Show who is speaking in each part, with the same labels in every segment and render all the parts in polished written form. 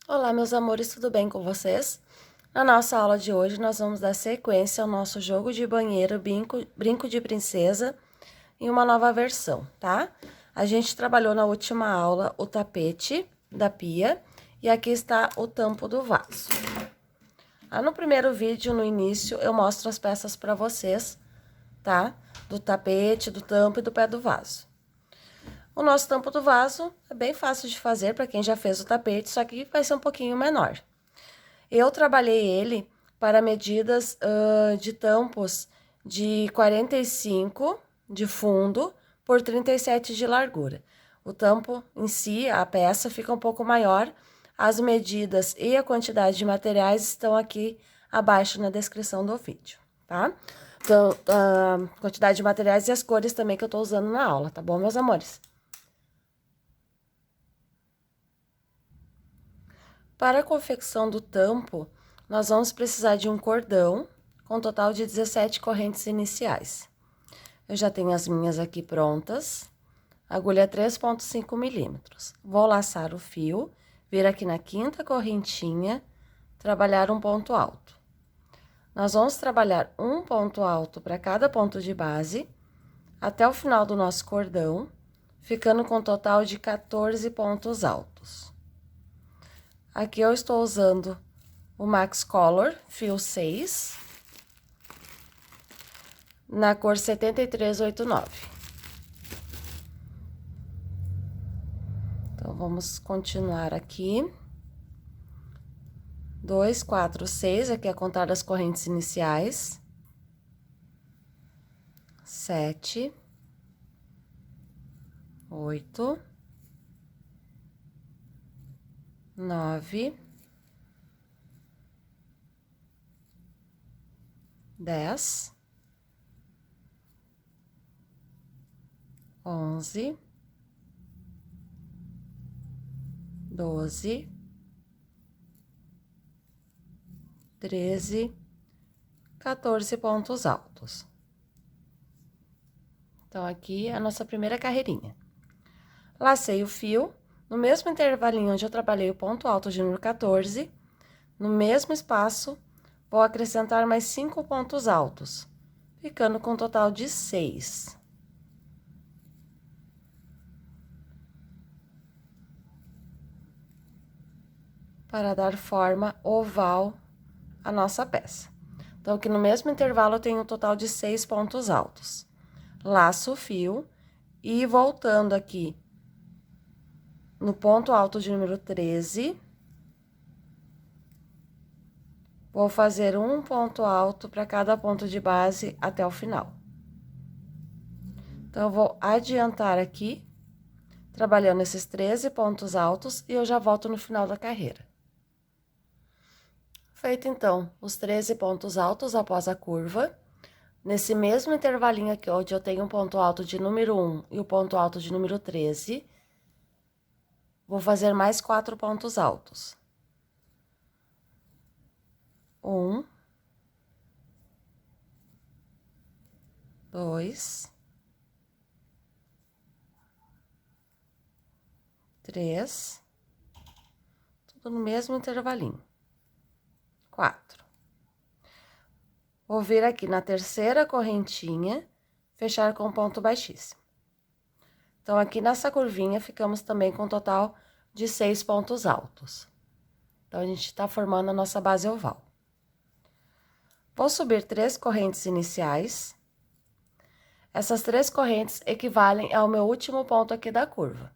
Speaker 1: Olá, meus amores, tudo bem com vocês? Na nossa aula de hoje, nós vamos dar sequência ao nosso jogo de banheiro Brinco de Princesa em uma nova versão, tá? A gente trabalhou na última aula o tapete da pia e aqui está o tampo do vaso. No primeiro vídeo, no início, eu mostro as peças para vocês, tá? Do tapete, do tampo e do pé do vaso. O nosso tampo do vaso é bem fácil de fazer para quem já fez o tapete, só que vai ser um pouquinho menor. Eu trabalhei ele para medidas de tampos de 45 de fundo por 37 de largura. O tampo em si, a peça, fica um pouco maior. As medidas e a quantidade de materiais estão aqui abaixo na descrição do vídeo, tá? Então, a quantidade de materiais e as cores também que eu tô usando na aula, tá bom, meus amores? Para a confecção do tampo, nós vamos precisar de um cordão com total de 17 correntes iniciais. Eu já tenho as minhas aqui prontas. Agulha 3,5 milímetros. Vou laçar o fio, vir aqui na quinta correntinha, trabalhar um ponto alto. Nós vamos trabalhar um ponto alto para cada ponto de base, até o final do nosso cordão, ficando com um total de 14 pontos altos. Aqui eu estou usando o Max Color, fio 6, na cor 7389. Então, vamos continuar aqui. 2, 4, 6, aqui é a contar das correntes iniciais. 7, 8, 9, 10, 11, 12, 13, 14 pontos altos. Então, aqui é a nossa primeira carreirinha. Lacei o fio, no mesmo intervalinho onde eu trabalhei o ponto alto de número 14, no mesmo espaço, vou acrescentar mais 5 pontos altos, ficando com um total de 6. Para dar forma oval à nossa peça. Então, aqui no mesmo intervalo eu tenho um total de 6 pontos altos. Laço o fio e voltando aqui no ponto alto de número 13, vou fazer um ponto alto para cada ponto de base até o final. Então, eu vou adiantar aqui, trabalhando esses 13 pontos altos, e eu já volto no final da carreira. Feito, então, os 13 pontos altos após a curva, nesse mesmo intervalinho aqui, onde eu tenho um ponto alto de número 1 e o ponto alto de número 13, vou fazer mais 4 pontos altos. 1, 2, 3, tudo no mesmo intervalinho. 4. Vou vir aqui na terceira correntinha, fechar com ponto baixíssimo. Então, aqui nessa curvinha, ficamos também com um total de 6 pontos altos. Então, a gente tá formando a nossa base oval. Vou subir 3 correntes iniciais. Essas 3 correntes equivalem ao meu último ponto aqui da curva.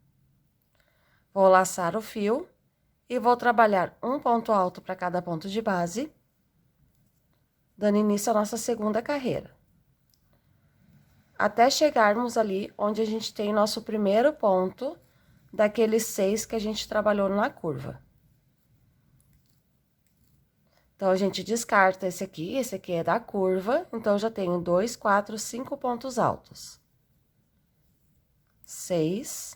Speaker 1: Vou laçar o fio e vou trabalhar um ponto alto para cada ponto de base, dando início à nossa segunda carreira. Até chegarmos ali onde a gente tem nosso primeiro ponto daqueles 6 que a gente trabalhou na curva. Então, a gente descarta esse aqui é da curva, então, eu já tenho 2, 4, 5 pontos altos. 6,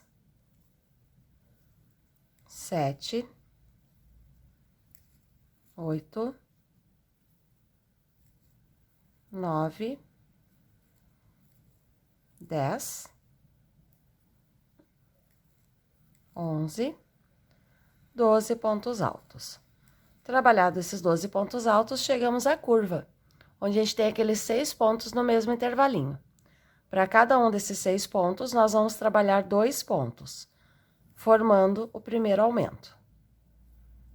Speaker 1: 7, 8, 9, 10, 11, 12 pontos altos. Trabalhado esses 12 pontos altos, chegamos à curva, onde a gente tem aqueles 6 pontos no mesmo intervalinho. Para cada um desses 6 pontos, nós vamos trabalhar 2 pontos, formando o primeiro aumento.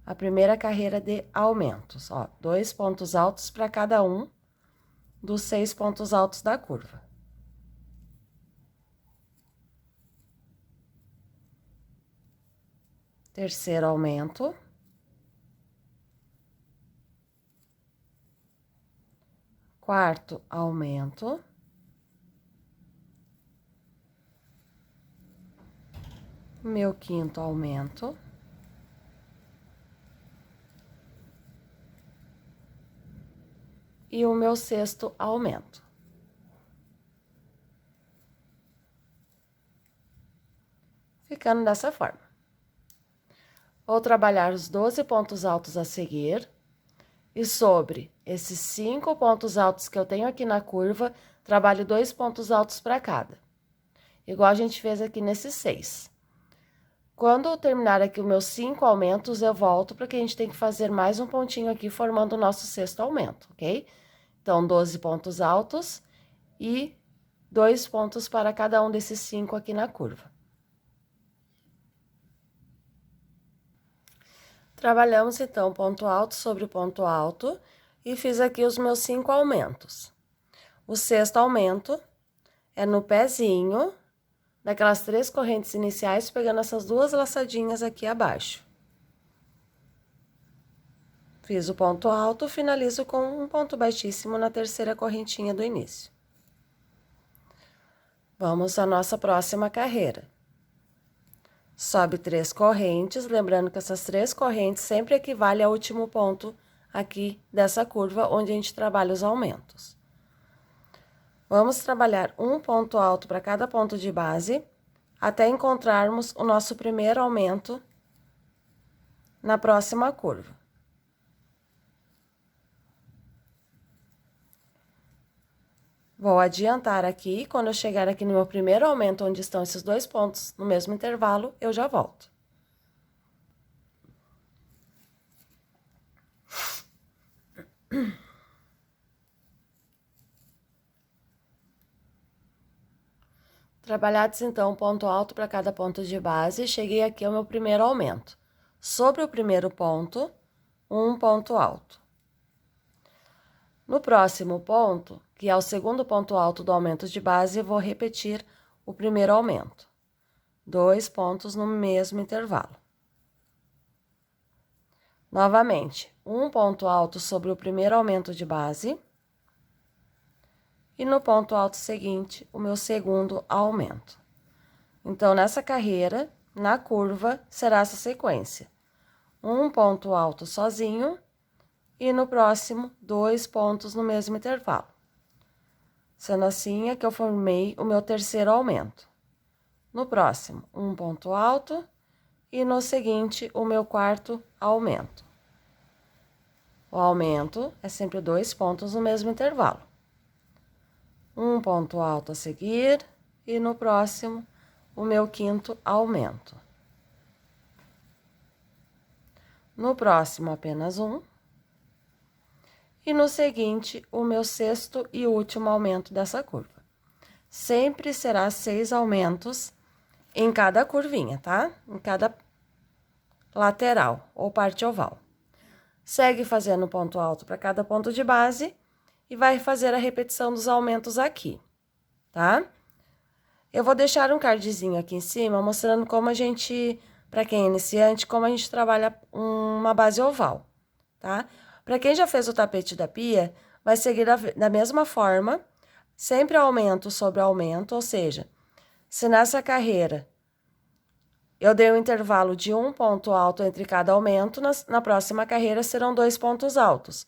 Speaker 1: A primeira carreira de aumentos, ó, 2 pontos altos para cada um dos 6 pontos altos da curva. Terceiro aumento. Quarto aumento. Meu quinto aumento. E o meu sexto aumento. Ficando dessa forma. Vou trabalhar os 12 pontos altos a seguir. E sobre esses 5 pontos altos que eu tenho aqui na curva, trabalho 2 pontos altos para cada. Igual a gente fez aqui nesses 6. Quando eu terminar aqui os meus 5 aumentos, eu volto, porque a gente tem que fazer mais um pontinho aqui, formando o nosso sexto aumento, ok? Então, 12 pontos altos e 2 pontos para cada um desses 5 aqui na curva. Trabalhamos, então, ponto alto sobre ponto alto e fiz aqui os meus 5 aumentos. O sexto aumento é no pezinho daquelas 3 correntes iniciais, pegando essas 2 laçadinhas aqui abaixo. Fiz o ponto alto, finalizo com um ponto baixíssimo na terceira correntinha do início. Vamos à nossa próxima carreira. Sobe 3 correntes, lembrando que essas 3 correntes sempre equivalem ao último ponto aqui dessa curva, onde a gente trabalha os aumentos. Vamos trabalhar um ponto alto para cada ponto de base, até encontrarmos o nosso primeiro aumento na próxima curva. Vou adiantar aqui, quando eu chegar aqui no meu primeiro aumento, onde estão esses 2 pontos no mesmo intervalo, eu já volto. Trabalhados, então, ponto alto para cada ponto de base, cheguei aqui ao meu primeiro aumento. Sobre o primeiro ponto, um ponto alto. No próximo ponto, que é o segundo ponto alto do aumento de base, vou repetir o primeiro aumento. 2 pontos no mesmo intervalo. Novamente, um ponto alto sobre o primeiro aumento de base. E no ponto alto seguinte, o meu segundo aumento. Então, nessa carreira, na curva, será essa sequência. Um ponto alto sozinho. E no próximo, 2 pontos no mesmo intervalo. Sendo assim, é que eu formei o meu terceiro aumento. No próximo, um ponto alto. E no seguinte, o meu quarto aumento. O aumento é sempre 2 pontos no mesmo intervalo. Um ponto alto a seguir. E no próximo, o meu quinto aumento. No próximo, apenas um. E no seguinte, o meu sexto e último aumento dessa curva. Sempre será 6 aumentos em cada curvinha, tá? Em cada lateral ou parte oval. Segue fazendo ponto alto para cada ponto de base e vai fazer a repetição dos aumentos aqui, tá? Eu vou deixar um cardzinho aqui em cima mostrando como a gente, para quem é iniciante, como a gente trabalha uma base oval, tá? Para quem já fez o tapete da pia, vai seguir da mesma forma, sempre aumento sobre aumento, ou seja, se nessa carreira eu dei um intervalo de um ponto alto entre cada aumento, na próxima carreira serão 2 pontos altos.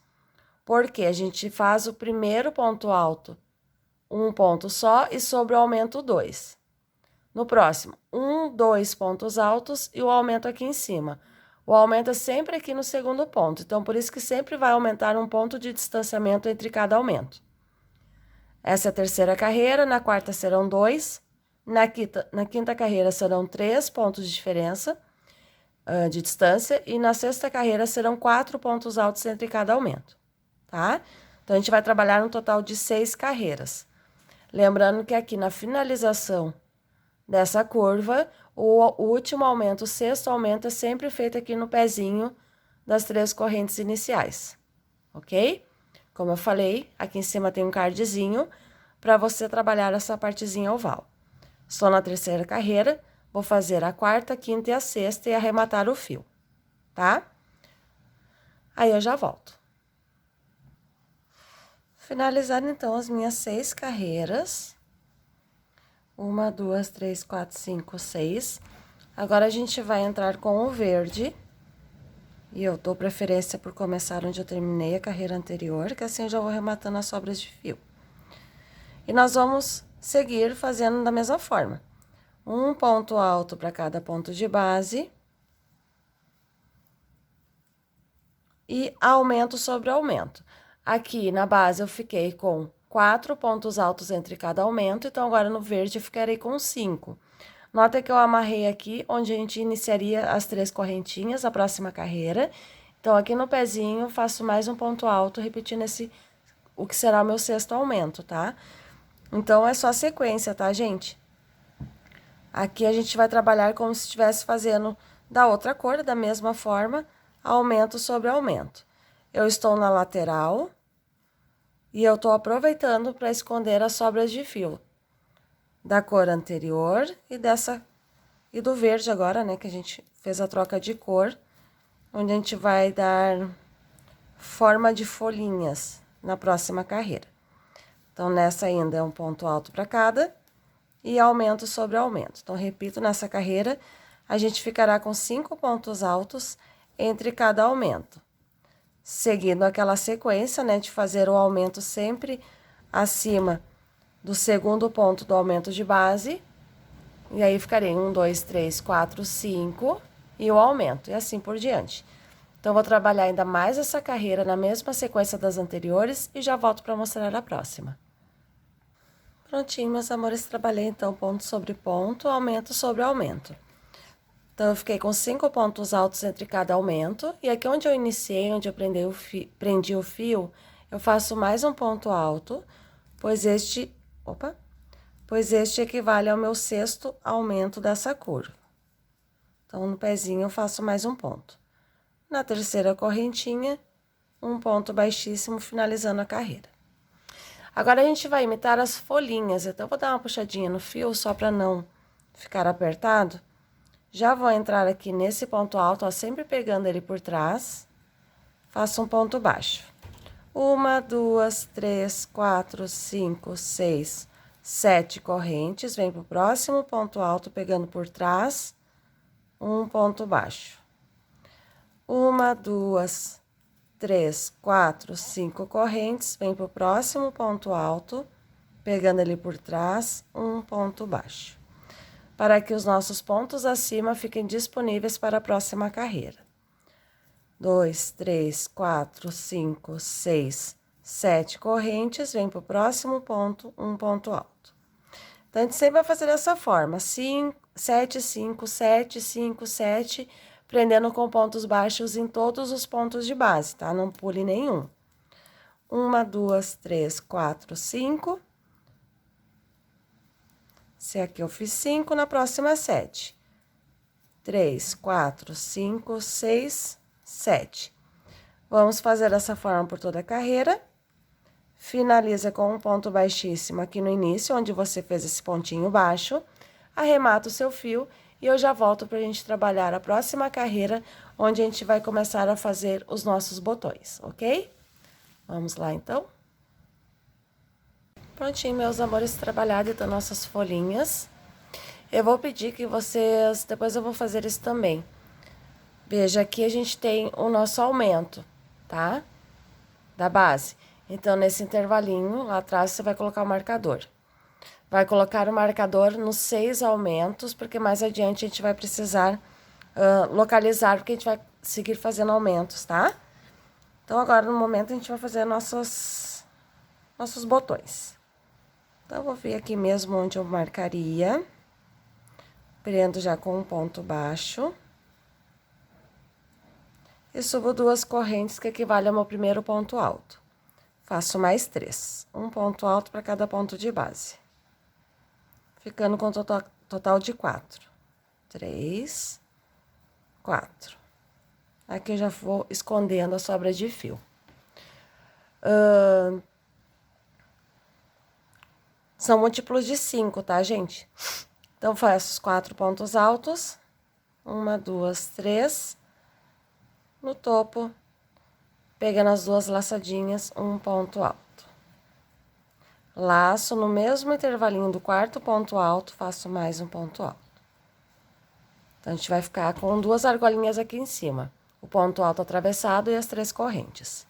Speaker 1: Porque a gente faz o primeiro ponto alto, um ponto só, e sobre o aumento 2. No próximo, 2 pontos altos e o aumento aqui em cima. O aumento é sempre aqui no segundo ponto, então por isso que sempre vai aumentar um ponto de distanciamento entre cada aumento. Essa é a terceira carreira, na quarta serão 2, na quinta carreira serão 3 pontos de diferença. de distância, e na sexta carreira serão 4 pontos altos entre cada aumento, tá? Então, a gente vai trabalhar um total de 6 carreiras. Lembrando que aqui na finalização dessa curva, o último aumento, o sexto aumento, é sempre feito aqui no pezinho das 3 correntes iniciais, ok? Como eu falei, aqui em cima tem um cardzinho para você trabalhar essa partezinha oval. Estou na terceira carreira, vou fazer a quarta, quinta e a sexta e arrematar o fio, tá? Aí eu já volto. Finalizar, então, as minhas 6 carreiras. 1, 2, 3, 4, 5, 6. Agora, a gente vai entrar com o verde. E eu dou preferência por começar onde eu terminei a carreira anterior, que assim eu já vou arrematando as sobras de fio. E nós vamos seguir fazendo da mesma forma. Um ponto alto para cada ponto de base. E aumento sobre aumento. Aqui na base eu fiquei com 4 pontos altos entre cada aumento, então agora no verde eu ficarei com 5. Nota que eu amarrei aqui onde a gente iniciaria as 3 correntinhas, a próxima carreira. Então, aqui no pezinho eu faço mais um ponto alto, repetindo o que será o meu sexto aumento, tá? Então, é só sequência, tá, gente? Aqui a gente vai trabalhar como se estivesse fazendo da outra cor, da mesma forma, aumento sobre aumento. Eu estou na lateral e eu tô aproveitando para esconder as sobras de fio da cor anterior e do verde agora, né, que a gente fez a troca de cor, onde a gente vai dar forma de folhinhas na próxima carreira. Então, nessa ainda é um ponto alto para cada e aumento sobre aumento. Então, repito, nessa carreira, a gente ficará com 5 pontos altos entre cada aumento. Seguindo aquela sequência, né, de fazer o aumento sempre acima do segundo ponto do aumento de base. E aí, ficarei 1, 2, 3, 4, 5 e o aumento, e assim por diante. Então, vou trabalhar ainda mais essa carreira na mesma sequência das anteriores e já volto para mostrar a próxima. Prontinho, meus amores, trabalhei então ponto sobre ponto, aumento sobre aumento. Então, eu fiquei com 5 pontos altos entre cada aumento. E aqui onde eu iniciei, onde eu prendi o fio, eu faço mais um ponto alto, pois este equivale ao meu sexto aumento dessa curva. Então, no pezinho eu faço mais um ponto. Na terceira correntinha, um ponto baixíssimo, finalizando a carreira. Agora, a gente vai imitar as folhinhas. Então, eu vou dar uma puxadinha no fio, só para não ficar apertado. Já vou entrar aqui nesse ponto alto, ó, sempre pegando ele por trás. Faço um ponto baixo. 1, 2, 3, 4, 5, 6, 7 correntes. Vem pro próximo ponto alto, pegando por trás. Um ponto baixo. 1, 2, 3, 4, 5 correntes. Vem pro próximo ponto alto, pegando ele por trás. Um ponto baixo. Para que os nossos pontos acima fiquem disponíveis para a próxima carreira. 2, 3, 4, 5, 6, 7 correntes, vem para o próximo ponto, um ponto alto. Então, a gente sempre vai fazer dessa forma, 7, 5, 7, 5, 7, prendendo com pontos baixos em todos os pontos de base, tá? Não pule nenhum. 1, 2, 3, 4, 5. Se aqui eu fiz 5, na próxima 7. 3, 4, 5, 6, 7. Vamos fazer dessa forma por toda a carreira. Finaliza com um ponto baixíssimo aqui no início, onde você fez esse pontinho baixo. Arremata o seu fio e eu já volto para a gente trabalhar a próxima carreira, onde a gente vai começar a fazer os nossos botões, ok? Vamos lá, então? Prontinho, meus amores, trabalhado então nossas folhinhas. Eu vou pedir que vocês, depois eu vou fazer isso também. Veja, aqui a gente tem o nosso aumento, tá? Da base. Então, nesse intervalinho, lá atrás, você vai colocar o marcador. Vai colocar o marcador nos 6 aumentos, porque mais adiante a gente vai precisar localizar, porque a gente vai seguir fazendo aumentos, tá? Então, agora, no momento, a gente vai fazer nossos botões. Então, eu vou vir aqui mesmo onde eu marcaria. Prendo já com um ponto baixo. e subo 2 correntes, que equivale ao meu primeiro ponto alto. Faço mais 3, um ponto alto para cada ponto de base, ficando com total de 4. 3, 4. Aqui eu já vou escondendo a sobra de fio. São múltiplos de 5, tá, gente? Então, faço os 4 pontos altos. 1, 2, 3. No topo, pegando as 2 laçadinhas, um ponto alto. Laço no mesmo intervalinho do quarto ponto alto, faço mais um ponto alto. Então, a gente vai ficar com 2 argolinhas aqui em cima. O ponto alto atravessado e as 3 correntes.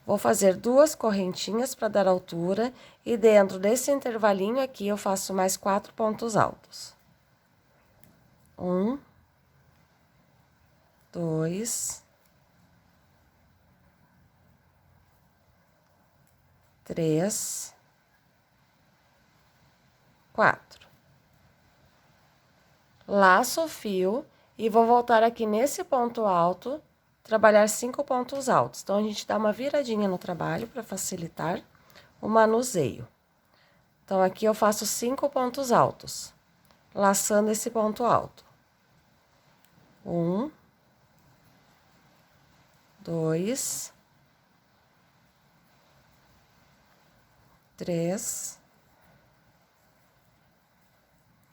Speaker 1: Vou fazer 2 correntinhas para dar altura e dentro desse intervalinho aqui eu faço mais 4 pontos altos. 1, 2, 3, 4. Laço o fio e vou voltar aqui nesse ponto alto, trabalhar 5 pontos altos. Então, a gente dá uma viradinha no trabalho para facilitar o manuseio. Então, aqui eu faço 5 pontos altos, laçando esse ponto alto. 1, 2, 3,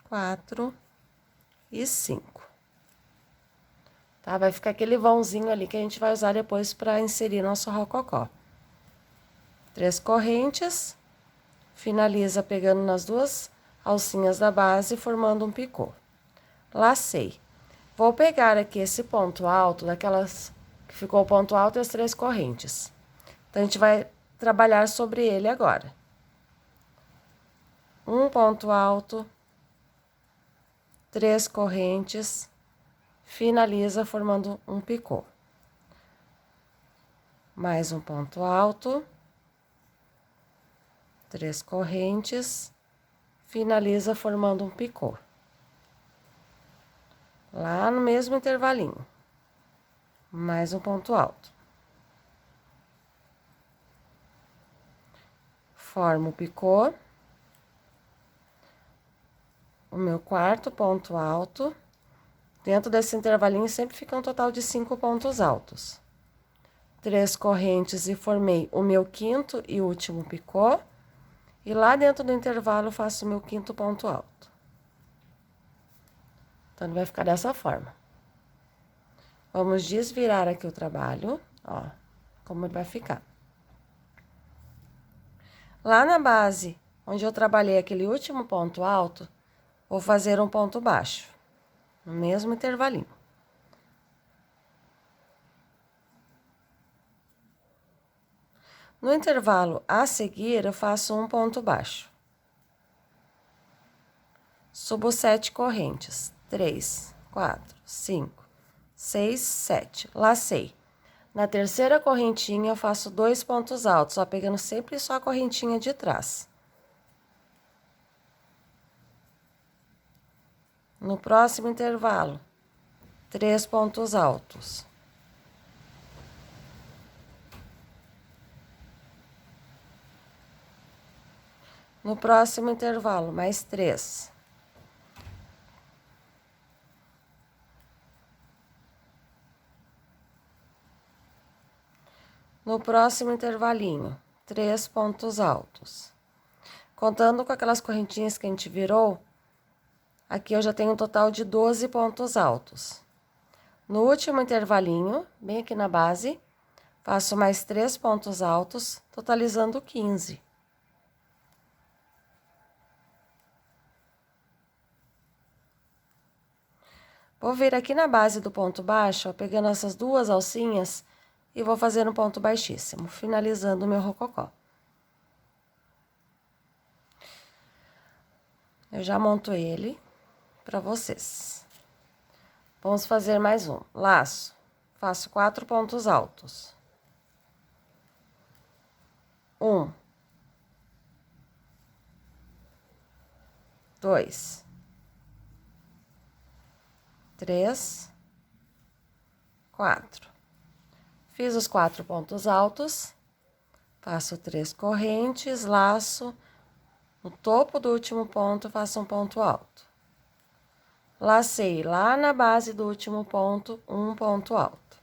Speaker 1: 4 e 5. Tá? Vai ficar aquele vãozinho ali que a gente vai usar depois para inserir nosso rococó. 3 correntes, finaliza pegando nas 2 alcinhas da base, formando um picô. Lacei. Vou pegar aqui esse ponto alto, daquelas que ficou o ponto alto e as 3 correntes. Então, a gente vai trabalhar sobre ele agora. Um ponto alto, 3 correntes, finaliza formando um picô. Mais um ponto alto, 3 correntes, finaliza formando um picô. Lá no mesmo intervalinho. Mais um ponto alto. Formo o picô. O meu quarto ponto alto. Dentro desse intervalinho sempre fica um total de 5 pontos altos. 3 correntes e formei o meu quinto e último picô. E lá dentro do intervalo faço o meu quinto ponto alto. Então, ele vai ficar dessa forma. Vamos desvirar aqui o trabalho, ó, como ele vai ficar. Lá na base, onde eu trabalhei aquele último ponto alto, vou fazer um ponto baixo, no mesmo intervalinho. No intervalo a seguir, eu faço um ponto baixo. Subo 7 correntes. 3, 4, 5, 6, 7. Lacei. Na terceira correntinha, eu faço 2 pontos altos, ó, pegando sempre só a correntinha de trás. No próximo intervalo, 3 pontos altos. No próximo intervalo, mais 3. No próximo intervalinho, 3 pontos altos. Contando com aquelas correntinhas que a gente virou, aqui eu já tenho um total de 12 pontos altos. No último intervalinho, bem aqui na base, faço mais 3 pontos altos, totalizando 15. Vou vir aqui na base do ponto baixo, ó, pegando essas 2 alcinhas e vou fazer um ponto baixíssimo, finalizando o meu rococó. Eu já monto ele para vocês. Vamos fazer mais um. Laço. Faço 4 pontos altos. 1, 2, 3, 4. Fiz os 4 pontos altos, faço 3 correntes, laço, no topo do último ponto, faço um ponto alto. Lacei lá na base do último ponto, um ponto alto.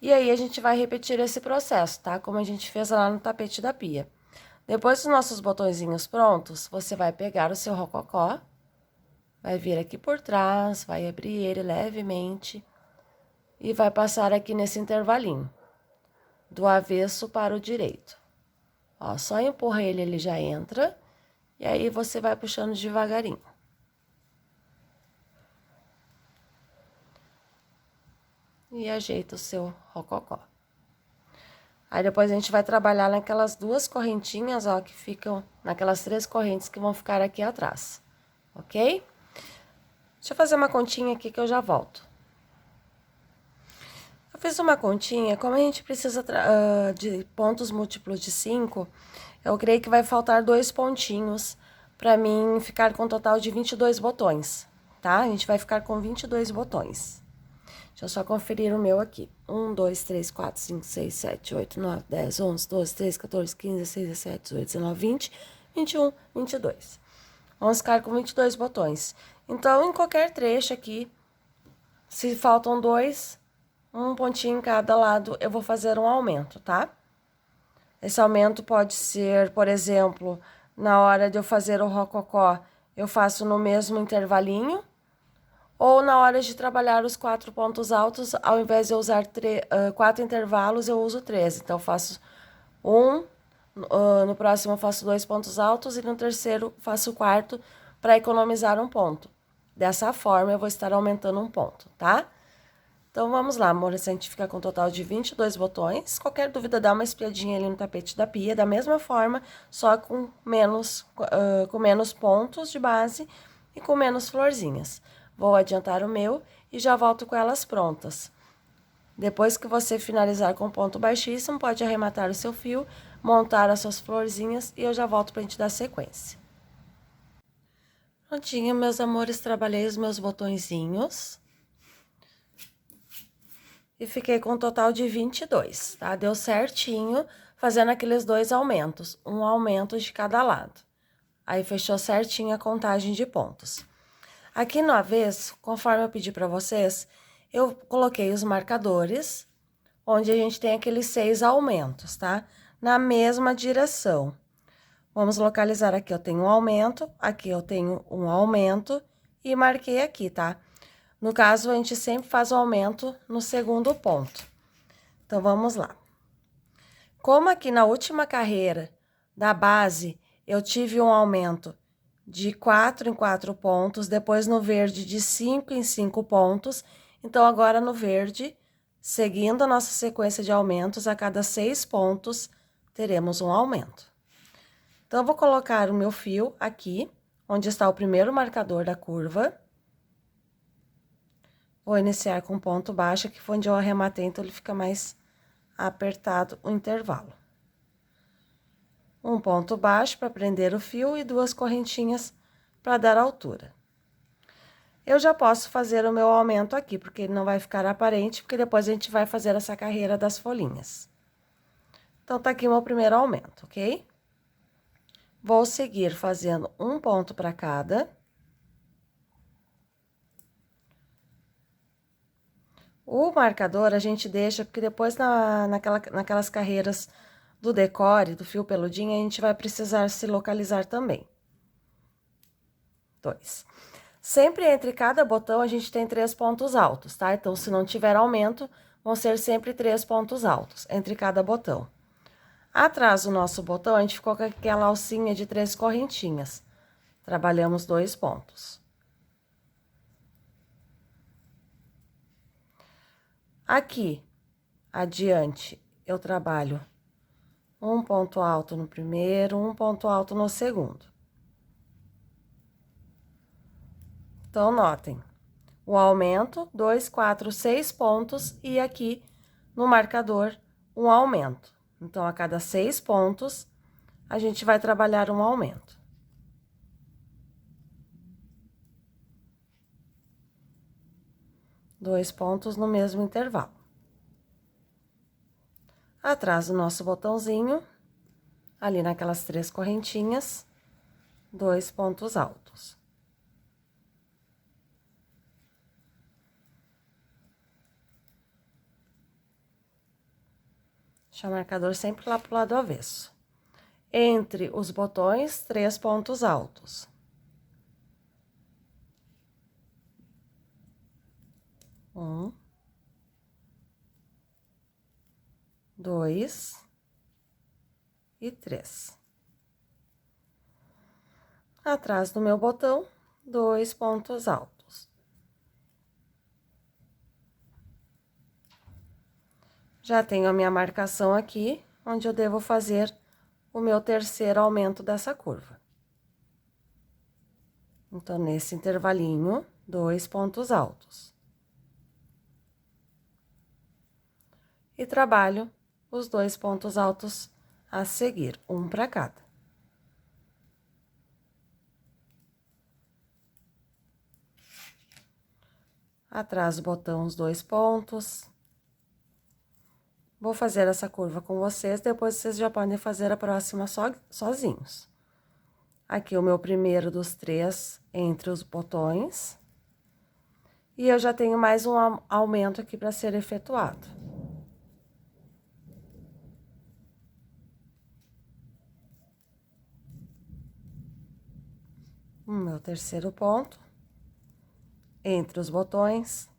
Speaker 1: E aí, a gente vai repetir esse processo, tá? Como a gente fez lá no tapete da pia. Depois dos nossos botõezinhos prontos, você vai pegar o seu rococó, vai vir aqui por trás, vai abrir ele levemente e vai passar aqui nesse intervalinho, do avesso para o direito. Ó, só empurra ele já entra, e aí você vai puxando devagarinho. E ajeita o seu rococó. Aí depois a gente vai trabalhar naquelas 2 correntinhas, ó, que ficam, naquelas 3 correntes que vão ficar aqui atrás, ok? Deixa eu fazer uma continha aqui que eu já volto. Eu fiz uma continha, como a gente precisa de pontos múltiplos de 5, eu creio que vai faltar 2 pontinhos para mim ficar com um total de 22 botões, tá? A gente vai ficar com 22 botões. Deixa eu só conferir o meu aqui. 1, 2, 3, 4, 5, 6, 7, 8, 9, 10, 11, 12, 13, 14, 15, 16, 17, 18, 19, 20, 21, 22. Vamos ficar com 22 botões. Então, em qualquer trecho aqui, se faltam 2, um pontinho em cada lado, eu vou fazer um aumento, tá? Esse aumento pode ser, por exemplo, na hora de eu fazer o rococó, eu faço no mesmo intervalinho. Ou na hora de trabalhar os 4 pontos altos, ao invés de eu usar 4 intervalos, eu uso 3. Então, eu faço no próximo eu faço 2 pontos altos e no terceiro faço o quarto para economizar um ponto. Dessa forma, eu vou estar aumentando um ponto, tá? Então, vamos lá, amor, a gente fica com um total de 22 botões. Qualquer dúvida, dá uma espiadinha ali no tapete da pia, da mesma forma, só com menos pontos de base e com menos florzinhas. Vou adiantar o meu e já volto com elas prontas. Depois que você finalizar com ponto baixíssimo, pode arrematar o seu fio, montar as suas florzinhas e eu já volto pra gente dar sequência. Prontinho, meus amores, trabalhei os meus botõezinhos. E fiquei com um total de 22, tá? Deu certinho, fazendo aqueles 2 aumentos, um aumento de cada lado. Aí, fechou certinho a contagem de pontos. Aqui no avesso, conforme eu pedi para vocês, eu coloquei os marcadores, onde a gente tem aqueles 6 aumentos, tá? Na mesma direção. Vamos localizar aqui, eu tenho um aumento, aqui eu tenho um aumento e marquei aqui, tá? No caso, a gente sempre faz o aumento no segundo ponto. Então, vamos lá. Como aqui na última carreira da base, eu tive um aumento de 4 em 4 pontos, depois no verde de 5 em 5 pontos. Então, agora no verde, seguindo a nossa sequência de aumentos, a cada 6 pontos, teremos um aumento. Então, eu vou colocar o meu fio aqui, onde está o primeiro marcador da curva. Vou iniciar com ponto baixo, que foi onde eu arrematei, então ele fica mais apertado o intervalo. Um ponto baixo para prender o fio e 2 correntinhas para dar altura. Eu já posso fazer o meu aumento aqui, porque ele não vai ficar aparente, porque depois a gente vai fazer essa carreira das folhinhas. Então, tá aqui o meu primeiro aumento, ok? Vou seguir fazendo um ponto para cada. O marcador a gente deixa, porque depois naquelas carreiras do decore, do fio peludinho, a gente vai precisar se localizar também. 2. Sempre entre cada botão, a gente tem 3 pontos altos, tá? Então, se não tiver aumento, vão ser sempre 3 pontos altos entre cada botão. Atrás do nosso botão, a gente ficou com aquela alcinha de 3 correntinhas. Trabalhamos 2 pontos. Aqui, adiante, eu trabalho um ponto alto no primeiro, um ponto alto no segundo. Então, notem, o aumento, 2, 4, 6 pontos, e aqui no marcador, um aumento. Então, a cada 6 pontos, a gente vai trabalhar um aumento. 2 pontos no mesmo intervalo. Atrás do nosso botãozinho, ali naquelas 3 correntinhas, 2 pontos altos. Deixa o marcador sempre lá pro lado avesso. Entre os botões, 3 pontos altos. Um, 2 e 3. Atrás do meu botão, 2 pontos altos. Já tenho a minha marcação aqui, onde eu devo fazer o meu terceiro aumento dessa curva. Então, nesse intervalinho, 2 pontos altos. E trabalho os 2 pontos altos a seguir, um para cada. Atrás do botão, os 2 pontos. Vou fazer essa curva com vocês, depois vocês já podem fazer a próxima sozinhos. Aqui o meu primeiro dos 3 entre os botões. E eu já tenho mais um aumento aqui para ser efetuado. O meu terceiro ponto, entre os botões.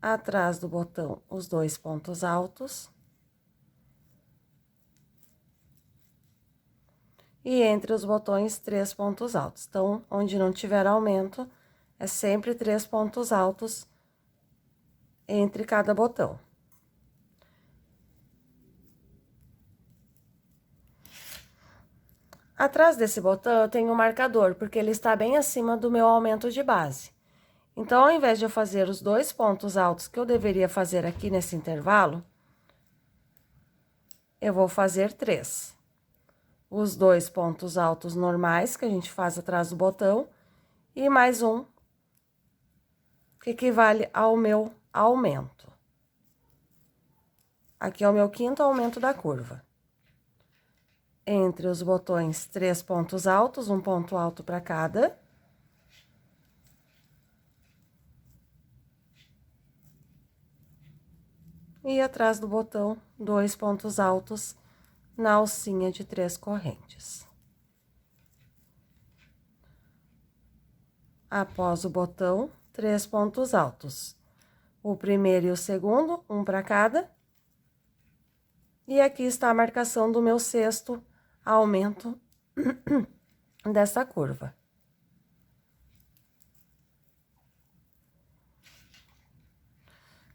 Speaker 1: Atrás do botão, os 2 pontos altos. E entre os botões, 3 pontos altos. Então, onde não tiver aumento, é sempre 3 pontos altos entre cada botão. Atrás desse botão, eu tenho um marcador, porque ele está bem acima do meu aumento de base. Então, ao invés de eu fazer os 2 pontos altos que eu deveria fazer aqui nesse intervalo, eu vou fazer 3. Os 2 pontos altos normais que a gente faz atrás do botão e mais um que equivale ao meu aumento. Aqui é o meu quinto aumento da curva. Entre os botões, 3 pontos altos, um ponto alto para cada. E atrás do botão, 2 pontos altos na alcinha de 3 correntes. Após o botão, 3 pontos altos. O primeiro e o segundo, um para cada. E aqui está a marcação do meu sexto aumento dessa curva.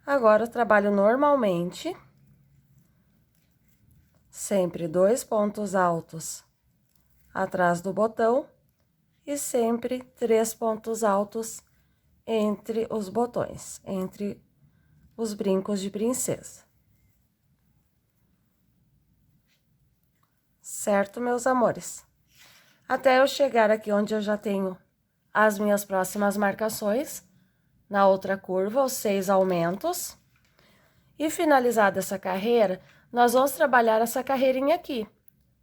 Speaker 1: Agora, eu trabalho normalmente, sempre 2 pontos altos atrás do botão e sempre 3 pontos altos entre os botões, entre os brincos de princesa. Certo, meus amores? Até eu chegar aqui onde eu já tenho as minhas próximas marcações, na outra curva, os 6 aumentos. E finalizada essa carreira, nós vamos trabalhar essa carreirinha aqui,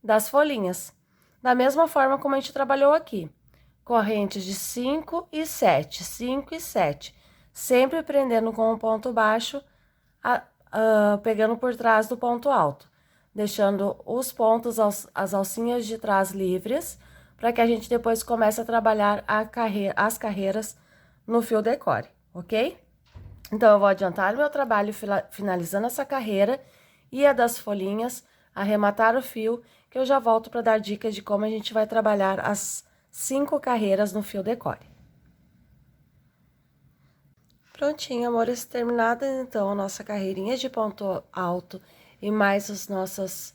Speaker 1: das folhinhas. Da mesma forma como a gente trabalhou aqui. Correntes de 5 e 7, 5 e 7. Sempre prendendo com o ponto baixo, pegando por trás do ponto alto. Deixando os pontos, as alcinhas de trás livres, para que a gente depois comece a trabalhar as carreiras no fio decore, ok? Então, eu vou adiantar o meu trabalho finalizando essa carreira e a das folhinhas, arrematar o fio, que eu já volto para dar dicas de como a gente vai trabalhar as 5 carreiras no fio decore. Prontinho, amores, terminada então a nossa carreirinha de ponto alto e mais as nossas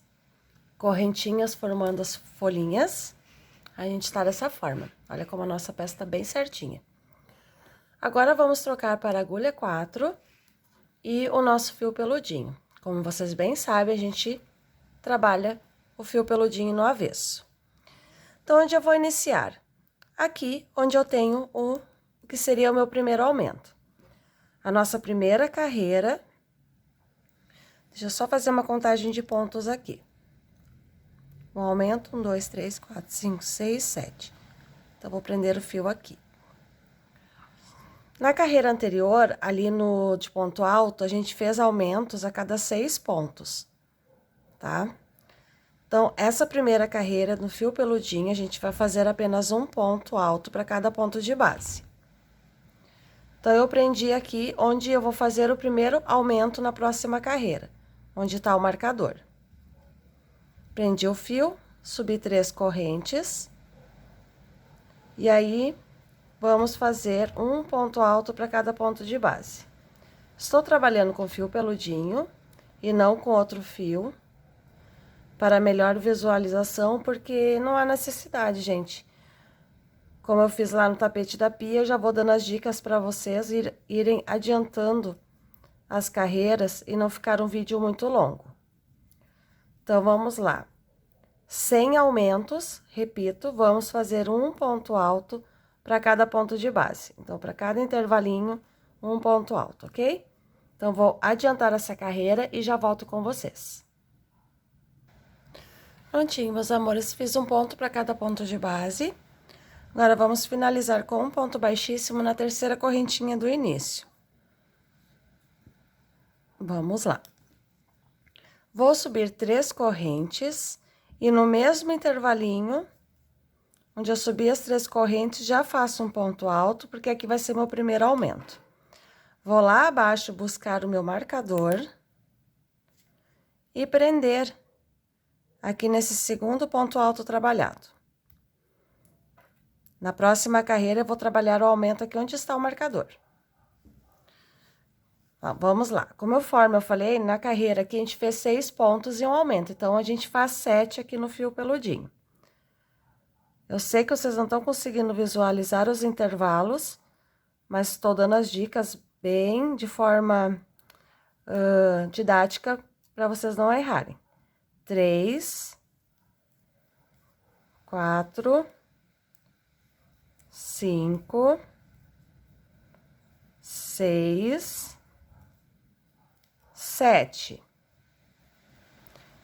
Speaker 1: correntinhas formando as folhinhas. A gente tá dessa forma. Olha como a nossa peça tá bem certinha. Agora, vamos trocar para a agulha 4 e o nosso fio peludinho. Como vocês bem sabem, a gente trabalha o fio peludinho no avesso. Então, onde eu vou iniciar? Aqui, onde eu tenho o que seria o meu primeiro aumento. a nossa primeira carreira. Deixa eu só fazer uma contagem de pontos aqui. Um aumento, 1, 2, 3, 4, 5, 6, 7. Então, vou prender o fio aqui. Na carreira anterior, ali no de ponto alto, a gente fez aumentos a cada 6 pontos, tá? Então, essa primeira carreira no fio peludinho, a gente vai fazer apenas um ponto alto para cada ponto de base. Então, eu prendi aqui onde eu vou fazer o primeiro aumento na próxima carreira, onde está o marcador. Prendi o fio, subi 3 correntes, e aí, vamos fazer um ponto alto para cada ponto de base. Estou trabalhando com fio peludinho e não com outro fio, para melhor visualização, porque não há necessidade, gente. Como eu fiz lá no tapete da pia, eu já vou dando as dicas para vocês irem adiantando as carreiras e não ficar um vídeo muito longo. Então, vamos lá. Sem aumentos, repito, vamos fazer um ponto alto para cada ponto de base. Então, para cada intervalinho, um ponto alto, ok? Então, vou adiantar essa carreira e já volto com vocês. Prontinho, meus amores, fiz um ponto para cada ponto de base. Agora, vamos finalizar com um ponto baixíssimo na terceira correntinha do início. Vamos lá. Vou subir 3 correntes e no mesmo intervalinho, onde eu subi as 3 correntes, já faço um ponto alto, porque aqui vai ser meu primeiro aumento. Vou lá abaixo buscar o meu marcador e prender aqui nesse segundo ponto alto trabalhado. Na próxima carreira, eu vou trabalhar o aumento aqui onde está o marcador. Vamos lá. Como eu falei, na carreira aqui a gente fez 6 pontos e um aumento. Então, a gente faz 7 aqui no fio peludinho. Eu sei que vocês não estão conseguindo visualizar os intervalos, mas estou dando as dicas bem de forma didática para vocês não errarem. 3, 4, 5, 6, 7.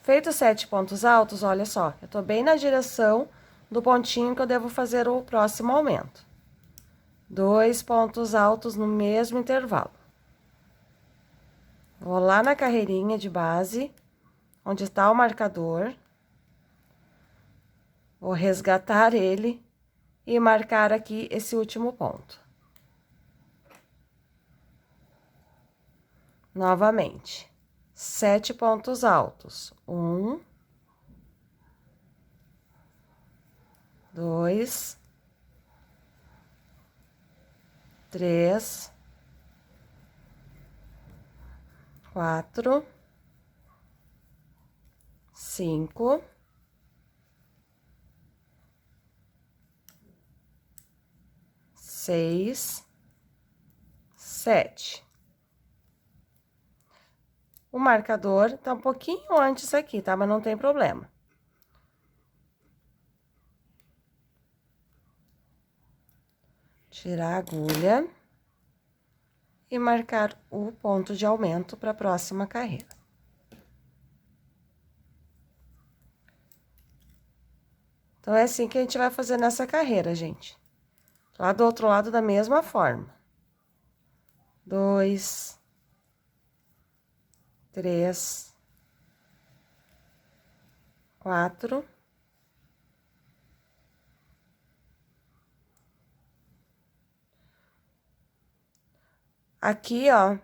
Speaker 1: Feito 7 pontos altos, olha só, eu tô bem na direção do pontinho que eu devo fazer o próximo aumento. 2 pontos altos no mesmo intervalo. Vou lá na carreirinha de base, onde está o marcador. Vou resgatar ele e marcar aqui esse último ponto. Novamente, 7 pontos altos. 1, 2, 3, 4, 5, 6, 7. O marcador tá um pouquinho antes aqui, tá? Mas não tem problema. Tirar a agulha e marcar o ponto de aumento para a próxima carreira. Então, é assim que a gente vai fazer nessa carreira, gente. Lá do outro lado, da mesma forma. 2, 3, 4. Aqui, ó,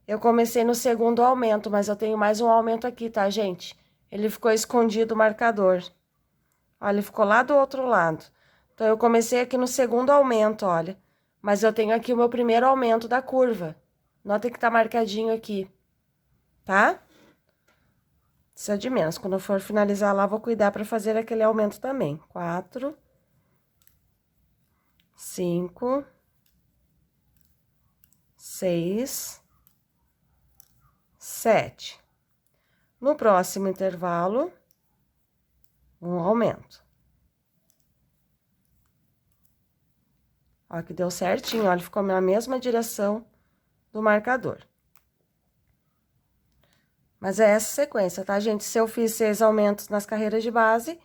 Speaker 1: eu comecei no segundo aumento, mas eu tenho mais um aumento aqui, tá, gente? Ele ficou escondido o marcador. Olha, ele ficou lá do outro lado. Então, eu comecei aqui no segundo aumento, olha. Mas eu tenho aqui o meu primeiro aumento da curva. Nota que tá marcadinho aqui, tá? Isso é de menos. Quando eu for finalizar lá, vou cuidar pra fazer aquele aumento também. 4, 5, 6, 7. No próximo intervalo, um aumento. Ó, que deu certinho, ó, ele ficou na mesma direção do marcador. Mas é essa sequência, tá, gente? Se eu fiz 6 aumentos nas carreiras de base,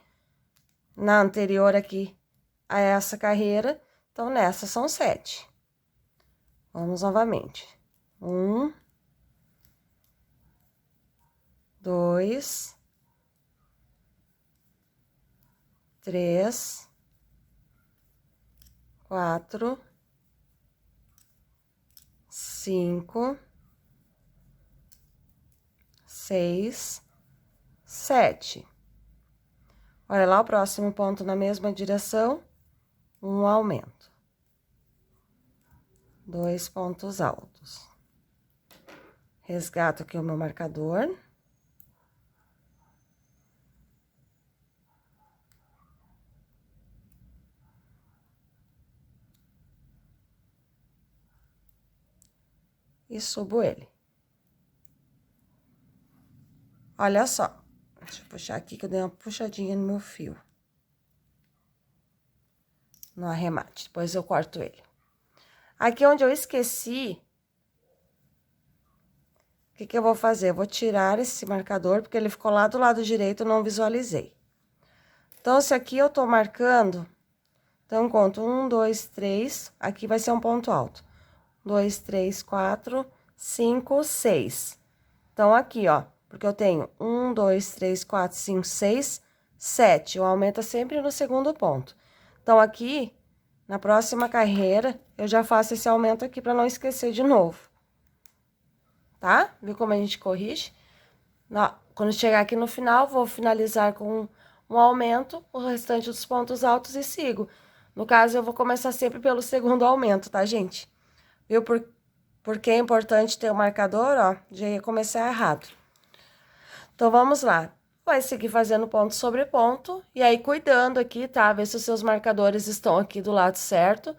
Speaker 1: na anterior aqui a essa carreira, então nessa são 7. Vamos novamente. 1, 2, 3, 4, 5, 6, 7. Olha lá o próximo ponto na mesma direção, um aumento. 2 pontos altos. Resgato aqui o meu marcador. E subo ele. Olha só. Deixa eu puxar aqui que eu dei uma puxadinha no meu fio. No arremate, depois eu corto ele. Aqui onde eu esqueci, o que eu vou fazer? Eu vou tirar esse marcador, porque ele ficou lá do lado direito, eu não visualizei. Então, se aqui eu tô marcando, então conto 1, 2, 3, aqui vai ser um ponto alto. 2, 3, 4, 5, 6. Então, aqui, ó, porque eu tenho 1, 2, 3, 4, 5, 6, 7. O aumento é sempre no segundo ponto. Então, aqui, na próxima carreira, eu já faço esse aumento aqui para não esquecer de novo. Tá? Viu como a gente corrige? Quando chegar aqui no final, vou finalizar com um aumento, o restante dos pontos altos e sigo. No caso, eu vou começar sempre pelo segundo aumento, tá, gente? Viu porque é importante ter o marcador, ó, já ia começar errado. Então, vamos lá. Vai seguir fazendo ponto sobre ponto, e aí cuidando aqui, tá? Ver se os seus marcadores estão aqui do lado certo.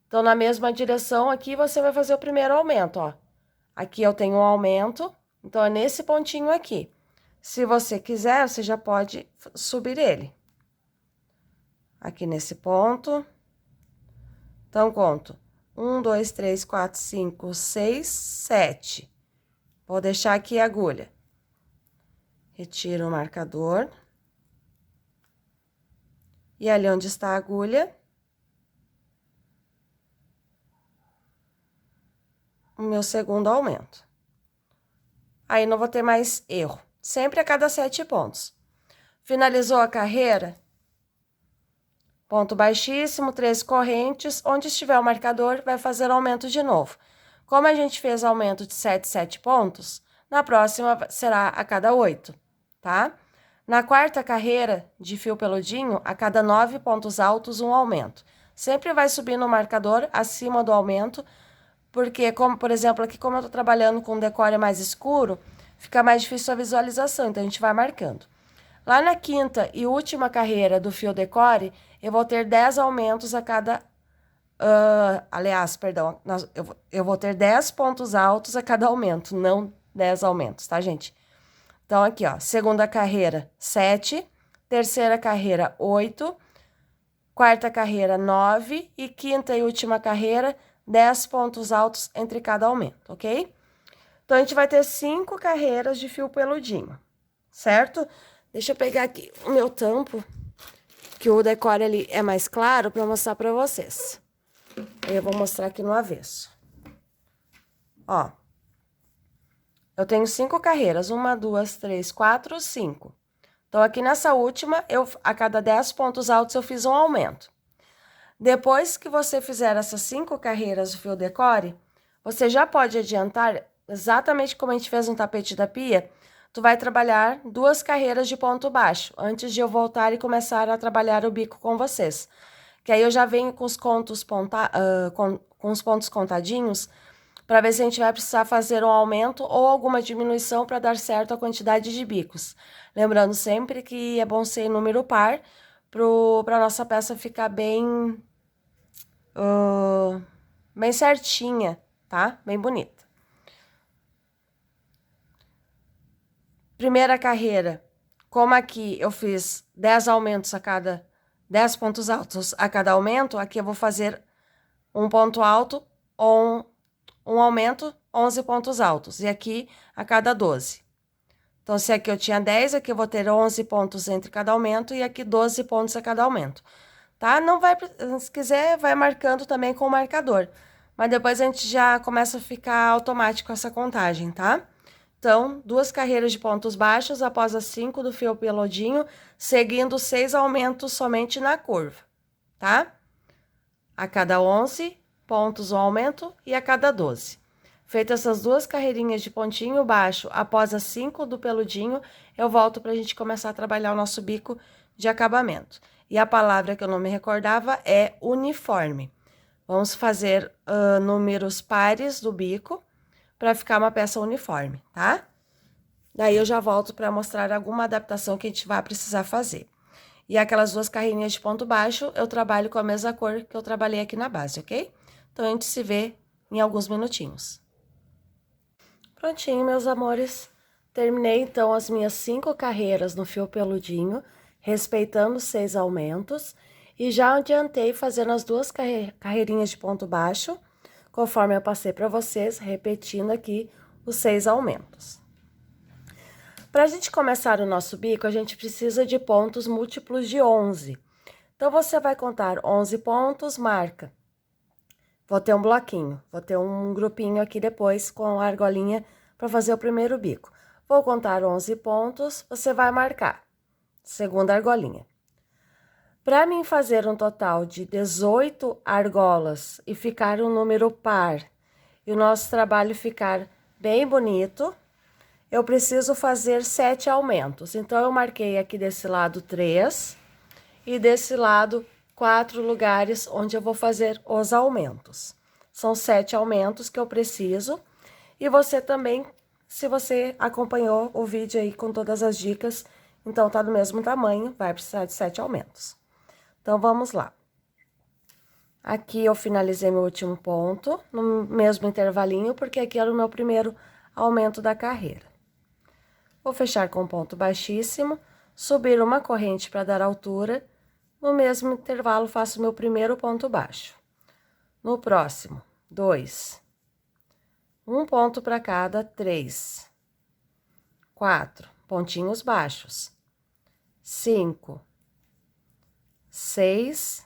Speaker 1: Então, na mesma direção aqui, você vai fazer o primeiro aumento, ó. Aqui eu tenho um aumento, então é nesse pontinho aqui. Se você quiser, você já pode subir ele. Aqui nesse ponto. Então, conto. 1, 2, 3, 4, 5, 6, 7. Vou deixar aqui a agulha. Retiro o marcador. E ali onde está a agulha, o meu segundo aumento. Aí não vou ter mais erro. Sempre a cada 7 pontos. Finalizou a carreira? Ponto baixíssimo, 3 correntes. Onde estiver o marcador, vai fazer aumento de novo. Como a gente fez aumento de 7 pontos, na próxima será a cada 8, tá? Na quarta carreira de fio peludinho, a cada 9 pontos altos, um aumento. Sempre vai subindo o marcador acima do aumento, porque, como, por exemplo, aqui como eu tô trabalhando com decore mais escuro, fica mais difícil a visualização, então a gente vai marcando. Lá na quinta e última carreira do fio decore, eu vou ter 10 aumentos a cada... aliás, perdão, eu vou ter 10 pontos altos a cada aumento, não 10 aumentos, tá, gente? Então, aqui, ó, segunda carreira, 7, terceira carreira, 8, quarta carreira, 9 e quinta e última carreira, 10 pontos altos entre cada aumento, ok? Então, a gente vai ter 5 carreiras de fio peludinho, certo? Deixa eu pegar aqui o meu tampo, que o decore ali é mais claro, para mostrar para vocês. Eu vou mostrar aqui no avesso. Ó. Eu tenho 5 carreiras, 1, 2, 3, 4, 5. Então, aqui nessa última, a cada 10 pontos altos, eu fiz um aumento. Depois que você fizer essas 5 carreiras do fio decore, você já pode adiantar, exatamente como a gente fez no tapete da pia, tu vai trabalhar 2 carreiras de ponto baixo, antes de eu voltar e começar a trabalhar o bico com vocês. Que aí eu já venho com os com os pontos contadinhos, para ver se a gente vai precisar fazer um aumento ou alguma diminuição para dar certo a quantidade de bicos. Lembrando sempre que é bom ser em número par, para a nossa peça ficar bem certinha, tá? Bem bonita. Primeira carreira, como aqui eu fiz 10 aumentos a cada 10 pontos altos a cada aumento, aqui eu vou fazer um ponto alto ou um aumento, 11 pontos altos. E aqui, a cada 12. Então, se aqui eu tinha 10, aqui eu vou ter 11 pontos entre cada aumento e aqui 12 pontos a cada aumento. Tá? Não vai, se quiser, vai marcando também com o marcador. Mas depois a gente já começa a ficar automático essa contagem, tá? Então, 2 carreiras de pontos baixos após as 5 do fio peludinho, seguindo 6 aumentos somente na curva, tá? A cada 11 pontos um aumento e a cada 12. Feitas essas 2 carreirinhas de pontinho baixo após as 5 do peludinho, eu volto para a gente começar a trabalhar o nosso bico de acabamento. E a palavra que eu não me recordava é uniforme. Vamos fazer números pares do bico para ficar uma peça uniforme, tá? Daí eu já volto para mostrar alguma adaptação que a gente vai precisar fazer. E aquelas 2 carreirinhas de ponto baixo, eu trabalho com a mesma cor que eu trabalhei aqui na base, ok? Então, a gente se vê em alguns minutinhos. Prontinho, meus amores. Terminei, então, as minhas 5 carreiras no fio peludinho, respeitando 6 aumentos. E já adiantei fazendo as 2 carreirinhas de ponto baixo, conforme eu passei para vocês, repetindo aqui os 6 aumentos. Para a gente começar o nosso bico, a gente precisa de pontos múltiplos de 11. Então, você vai contar 11 pontos, marca. Vou ter um bloquinho, vou ter um grupinho aqui depois com a argolinha para fazer o primeiro bico. Vou contar 11 pontos, você vai marcar. Segunda argolinha. Para mim fazer um total de 18 argolas e ficar um número par, e o nosso trabalho ficar bem bonito, eu preciso fazer 7 aumentos. Então, eu marquei aqui desse lado 3 e desse lado 4 lugares onde eu vou fazer os aumentos. São 7 aumentos que eu preciso. E você também, se você acompanhou o vídeo aí com todas as dicas, então tá do mesmo tamanho, vai precisar de 7 aumentos. Então, vamos lá. Aqui eu finalizei meu último ponto, no mesmo intervalinho, porque aqui era o meu primeiro aumento da carreira. Vou fechar com ponto baixíssimo, subir uma corrente para dar altura. No mesmo intervalo, faço meu primeiro ponto baixo. No próximo, 2. Um ponto para cada, 3. 4. Pontinhos baixos. 5. 6.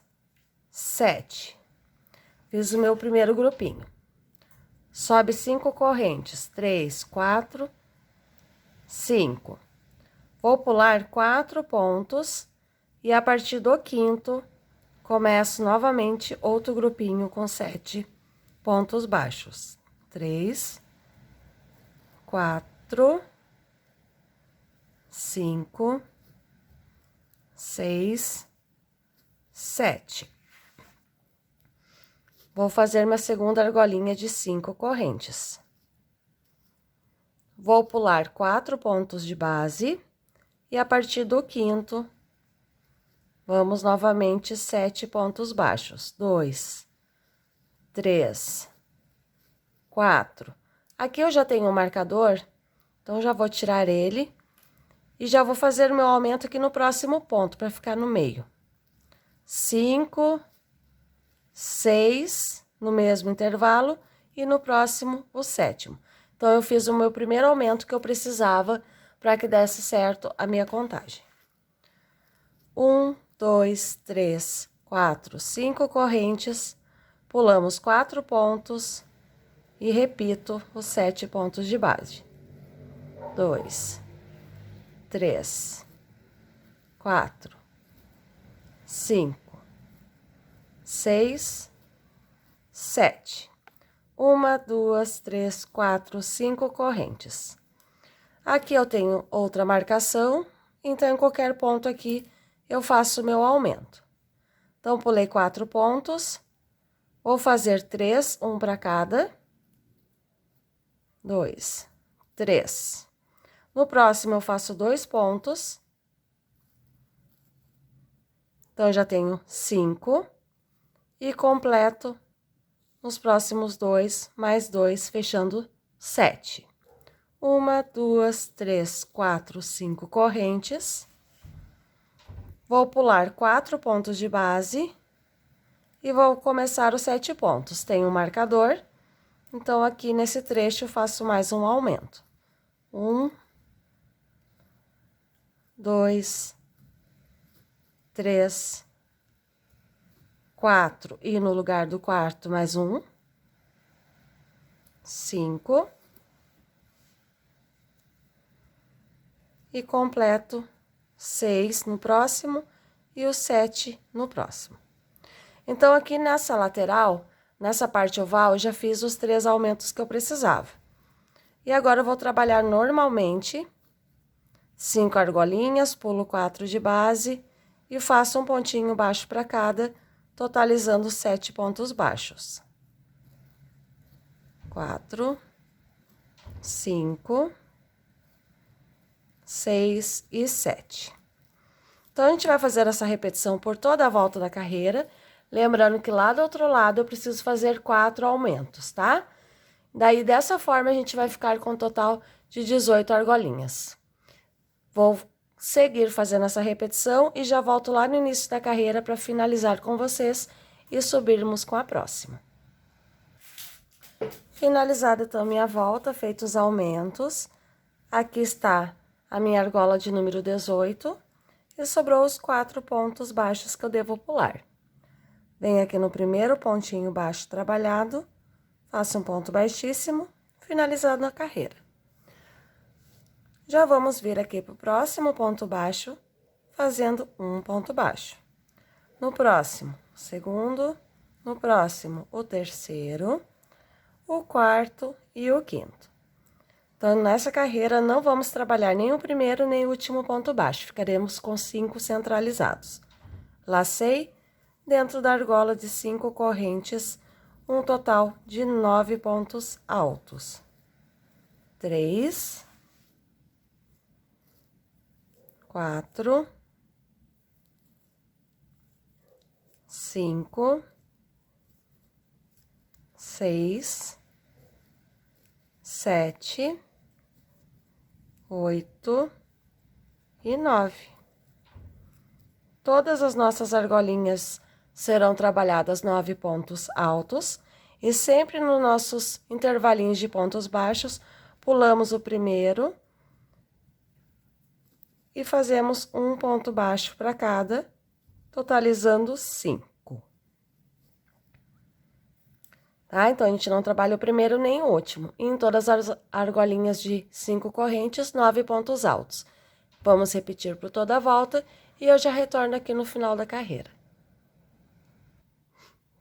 Speaker 1: 7. Fiz o meu primeiro grupinho. Sobe 5 correntes. 3, 4, 5. Vou pular 4 pontos e a partir do quinto começo novamente outro grupinho com 7 pontos baixos. 3, 4, 5, 6, 7. Vou fazer minha segunda argolinha de 5 correntes. Vou pular 4 pontos de base e a partir do quinto, vamos novamente 7 pontos baixos. 2, 3, 4. Aqui eu já tenho um marcador, então já vou tirar ele e já vou fazer o meu aumento aqui no próximo ponto, para ficar no meio. 5, 6, no mesmo intervalo, e no próximo, o sétimo. Então, eu fiz o meu primeiro aumento que eu precisava para que desse certo a minha contagem. 1, 2, 3, 4, 5 correntes, pulamos 4 pontos e repito os 7 pontos de base. 2, 3, 4, 5, 6, 7. 1, 2, 3, 4, 5 correntes. Aqui eu tenho outra marcação, então em qualquer ponto aqui eu faço o meu aumento. Então, pulei 4 pontos, vou fazer 3, um para cada. 2, 3. No próximo, eu faço 2 pontos. Então, já tenho 5 e completo nos próximos 2, mais 2, fechando 7. 1, 2, 3, 4, 5 correntes. Vou pular 4 pontos de base e vou começar os 7 pontos. Tenho um marcador, Então, aqui nesse trecho, eu faço mais um aumento. 1, 2, 3, 4. E no lugar do quarto, mais um. 5. E completo 6 no próximo e o 7 no próximo. Então, aqui nessa lateral, nessa parte oval, eu já fiz os 3 aumentos que eu precisava. E agora, eu vou trabalhar normalmente, 5 argolinhas, pulo 4 de base e faço um pontinho baixo para cada, totalizando 7 pontos baixos. 4, 5, 6 e 7. Então, a gente vai fazer essa repetição por toda a volta da carreira, lembrando que lá do outro lado eu preciso fazer 4 aumentos, tá? Daí, dessa forma, a gente vai ficar com um total de 18 argolinhas. Vou seguir fazendo essa repetição e já volto lá no início da carreira para finalizar com vocês e subirmos com a próxima. Finalizada, então, minha volta, feitos os aumentos, aqui está a minha argola de número 18 e sobrou os 4 pontos baixos que eu devo pular. Venho aqui no primeiro pontinho baixo trabalhado, faço um ponto baixíssimo, finalizando a carreira. Já vamos vir aqui para o próximo ponto baixo, fazendo um ponto baixo. No próximo, o segundo, no próximo, o terceiro, o quarto e o quinto. Então, nessa carreira, não vamos trabalhar nem o primeiro nem o último ponto baixo, ficaremos com 5 centralizados. Lacei dentro da argola de 5 correntes, um total de 9 pontos altos. 3, 4, 5, 6, 7, 8 e 9. Todas as nossas argolinhas serão trabalhadas 9 pontos altos e sempre nos nossos intervalinhos de pontos baixos, pulamos o primeiro e fazemos um ponto baixo para cada, totalizando 5. Tá? Então, a gente não trabalha o primeiro nem o último. E em todas as argolinhas de 5 correntes, 9 pontos altos. Vamos repetir por toda a volta e eu já retorno aqui no final da carreira.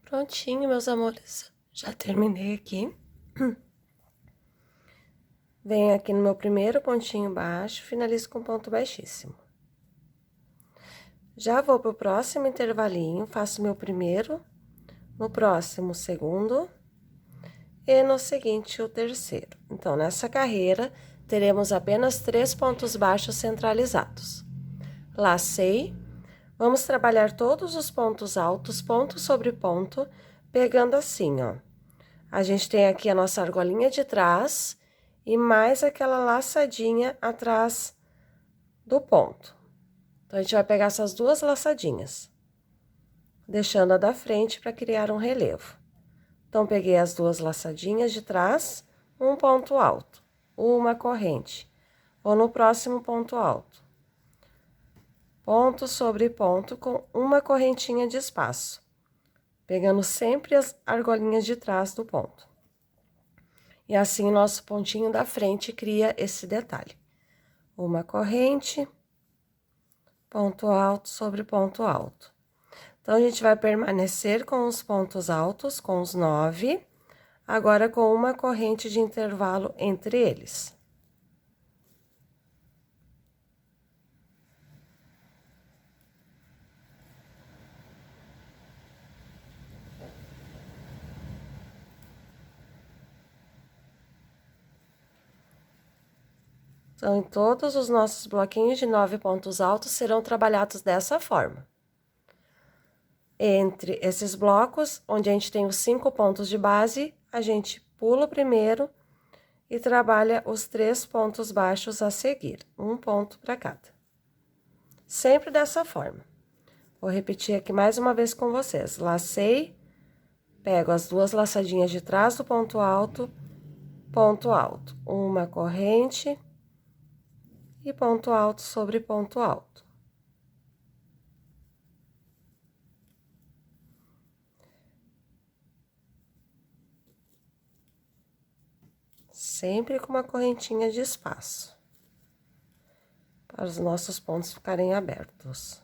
Speaker 1: Prontinho, meus amores. Já terminei aqui. Venho aqui no meu primeiro pontinho baixo, finalizo com ponto baixíssimo. Já vou pro próximo intervalinho, faço meu primeiro, no próximo, o segundo, e no seguinte, o terceiro. Então, nessa carreira, teremos apenas 3 pontos baixos centralizados. Lacei, vamos trabalhar todos os pontos altos, ponto sobre ponto, pegando assim, ó. A gente tem aqui a nossa argolinha de trás e mais aquela laçadinha atrás do ponto. Então, a gente vai pegar essas 2 laçadinhas, deixando a da frente para criar um relevo. Então, peguei as 2 laçadinhas de trás, um ponto alto, uma corrente. Vou no próximo ponto alto. Ponto sobre ponto com uma correntinha de espaço, pegando sempre as argolinhas de trás do ponto. E assim, nosso pontinho da frente cria esse detalhe. Uma corrente, ponto alto sobre ponto alto. Então, a gente vai permanecer com os pontos altos, com os 9, agora com uma corrente de intervalo entre eles. Então, todos os nossos bloquinhos de 9 pontos altos serão trabalhados dessa forma. Entre esses blocos, onde a gente tem os 5 pontos de base, a gente pula o primeiro e trabalha os 3 pontos baixos a seguir, um ponto para cada. Sempre dessa forma. Vou repetir aqui mais uma vez com vocês. Lacei, Pego as duas laçadinhas de trás do ponto alto, uma corrente e ponto alto sobre ponto alto. Sempre com uma correntinha de espaço, para os nossos pontos ficarem abertos.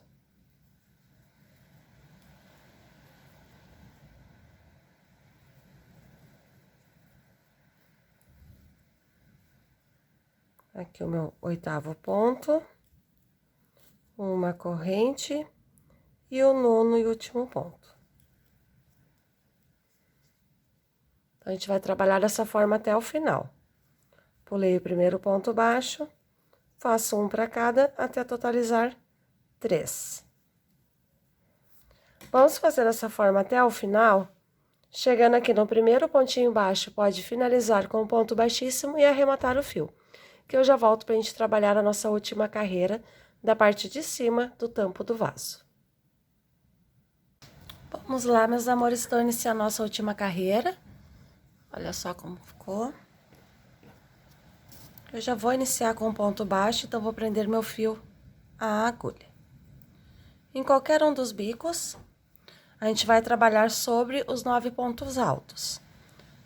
Speaker 1: Aqui o meu 8º ponto, uma corrente e o 9º e último ponto. Então, a gente vai trabalhar dessa forma até o final. Pulei o primeiro ponto baixo, faço um para cada até totalizar 3. Vamos fazer dessa forma até o final. Chegando aqui no primeiro pontinho baixo, pode finalizar com um ponto baixíssimo e arrematar o fio, que eu já volto para a gente trabalhar a nossa última carreira da parte de cima do tampo do vaso. Vamos lá, meus amores, então iniciar a nossa última carreira. Olha só como ficou. Eu já vou iniciar com um ponto baixo, então vou prender meu fio à agulha. Em qualquer um dos bicos, a gente vai trabalhar sobre os 9 pontos altos.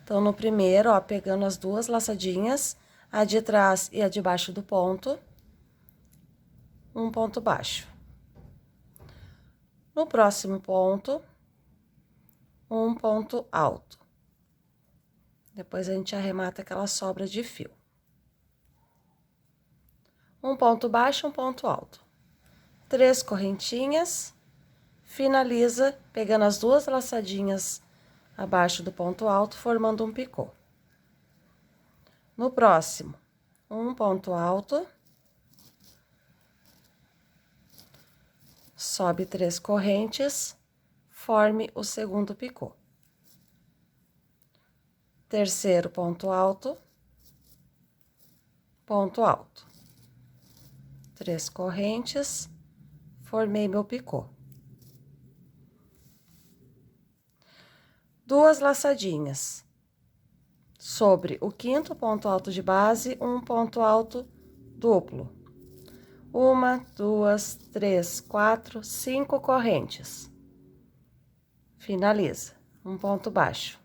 Speaker 1: Então, no primeiro, ó, pegando as duas laçadinhas, a de trás e a de baixo do ponto, um ponto baixo. No próximo ponto, um ponto alto. Depois, a gente arremata aquela sobra de fio. Um ponto baixo, um ponto alto. 3 correntinhas, finaliza pegando as duas laçadinhas abaixo do ponto alto, formando um picô. No próximo, um ponto alto, sobe 3 correntes, forme o segundo picô. Terceiro ponto alto, 3 correntes, formei meu picô. 2 laçadinhas sobre o 5º ponto alto de base, um ponto alto duplo. 1, 2, 3, 4, 5 correntes. Finaliza, um ponto baixo.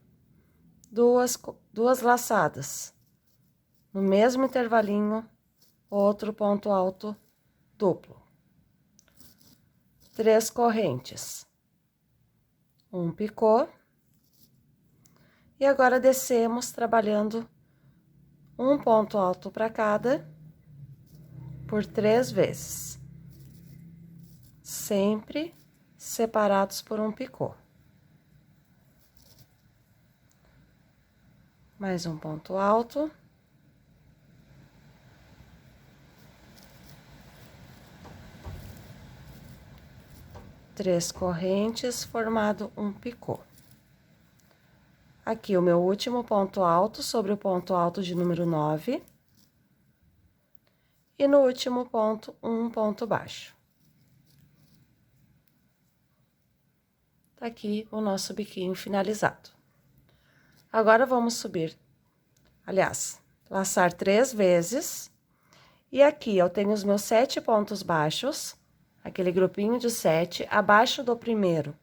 Speaker 1: Duas laçadas. No mesmo intervalinho, outro ponto alto duplo. 3 correntes. Um picô. E agora, descemos trabalhando um ponto alto para cada, por 3 vezes. Sempre separados por um picô. Mais um ponto alto. Três correntes, formado um picô. Aqui o meu último ponto alto sobre o ponto alto de número 9. E no último ponto, um ponto baixo. Tá aqui o nosso biquinho finalizado. Agora, vamos subir, aliás, laçar 3 vezes. E aqui, eu tenho os meus 7 pontos baixos, aquele grupinho de 7, abaixo do primeiro.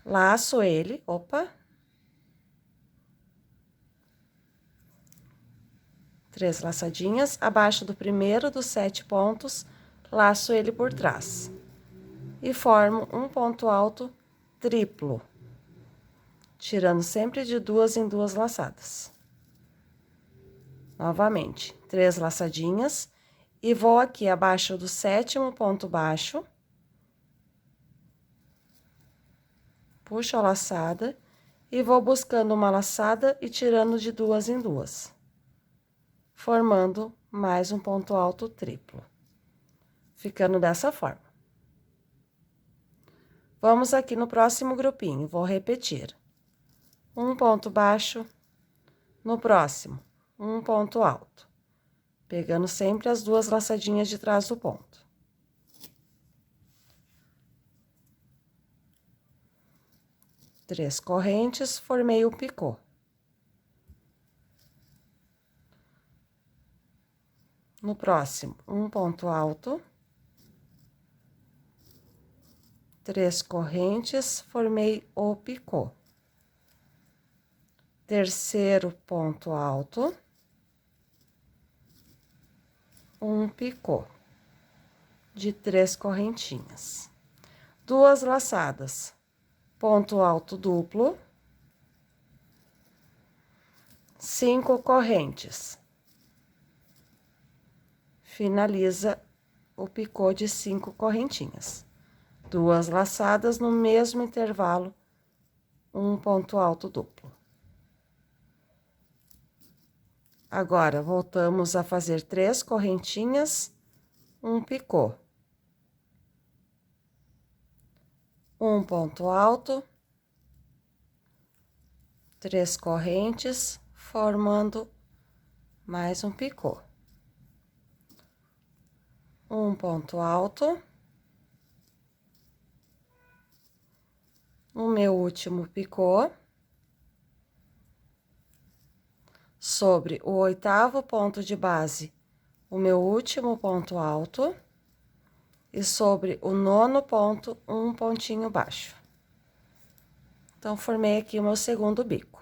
Speaker 1: Laço ele, opa. 3 laçadinhas, abaixo do primeiro dos 7 pontos, laço ele por trás. E formo um ponto alto triplo, tirando sempre de 2 em 2 laçadas. Novamente, 3 laçadinhas, e vou aqui abaixo do 7º ponto baixo. Puxo a laçada, e vou buscando uma laçada e tirando de 2 em 2. Formando mais um ponto alto triplo, ficando dessa forma. Vamos aqui no próximo grupinho, vou repetir. Um ponto baixo, no próximo, um ponto alto, pegando sempre as 2 laçadinhas de trás do ponto. 3 correntes, formei o picô. No próximo, um ponto alto, 3 correntes, formei o picô. Terceiro ponto alto, um picô de 3 correntinhas. 2 laçadas, ponto alto duplo, 5 correntes. Finaliza o picô de 5 correntinhas. 2 laçadas no mesmo intervalo, um ponto alto duplo. Agora, voltamos a fazer 3 correntinhas, um picô. Um ponto alto, 3 correntes, formando mais um picô. Um ponto alto. O meu último picô. Sobre o 8º ponto de base, o meu último ponto alto. E sobre o 9º ponto, um pontinho baixo. Então, formei aqui o meu segundo bico.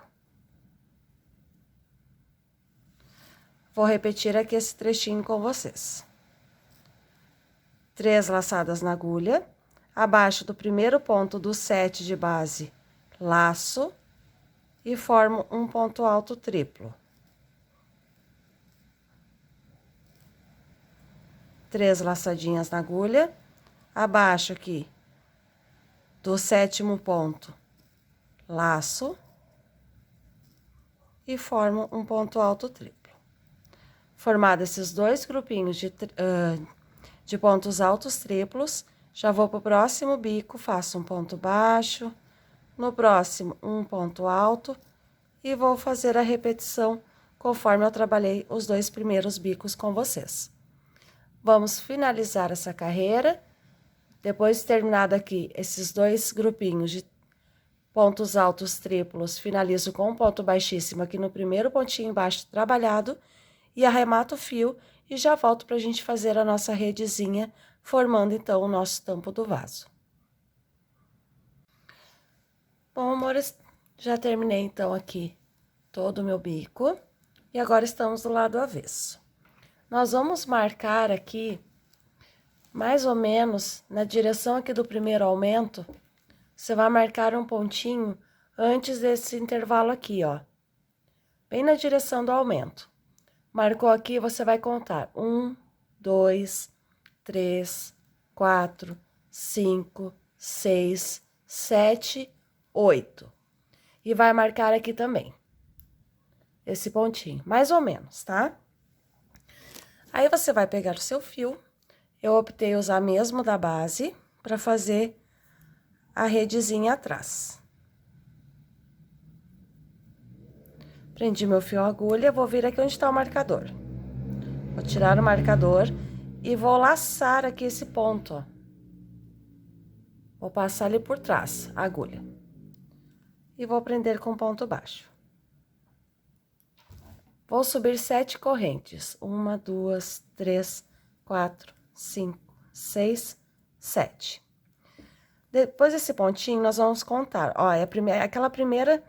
Speaker 1: Vou repetir aqui esse trechinho com vocês. 3 laçadas na agulha, abaixo do primeiro ponto do 7 de base, laço e formo um ponto alto triplo. 3 laçadinhas na agulha, abaixo aqui do 7º ponto, laço e formo um ponto alto triplo. Formado esses 2 grupinhos de pontos altos triplos, já vou para o próximo bico, faço um ponto baixo, no próximo um ponto alto e vou fazer a repetição conforme eu trabalhei os 2 primeiros bicos com vocês. Vamos finalizar essa carreira. Depois de terminado aqui esses 2 grupinhos de pontos altos triplos, finalizo com um ponto baixíssimo aqui no primeiro pontinho baixo trabalhado e arremato o fio e já volto para a gente fazer a nossa redezinha, formando então o nosso tampo do vaso. Bom, amores, já terminei então aqui todo o meu bico e agora estamos do lado avesso. Nós vamos marcar aqui, mais ou menos, na direção aqui do primeiro aumento, você vai marcar um pontinho antes desse intervalo aqui, ó. Bem na direção do aumento. Marcou aqui, você vai contar 1, 2, 3, 4, 5, 6, 7, 8. E vai marcar aqui também, esse pontinho, mais ou menos, tá? Aí, você vai pegar o seu fio, eu optei usar mesmo da base, para fazer a redezinha atrás. Prendi meu fio à agulha, vou vir aqui onde está o marcador. Vou tirar o marcador e vou laçar aqui esse ponto, ó. Vou passar ali por trás a agulha. E vou prender com ponto baixo. Vou subir 7 correntes. 1, 2, 3, 4, 5, 6, 7. Depois desse pontinho, nós vamos contar. Ó, é aquela primeira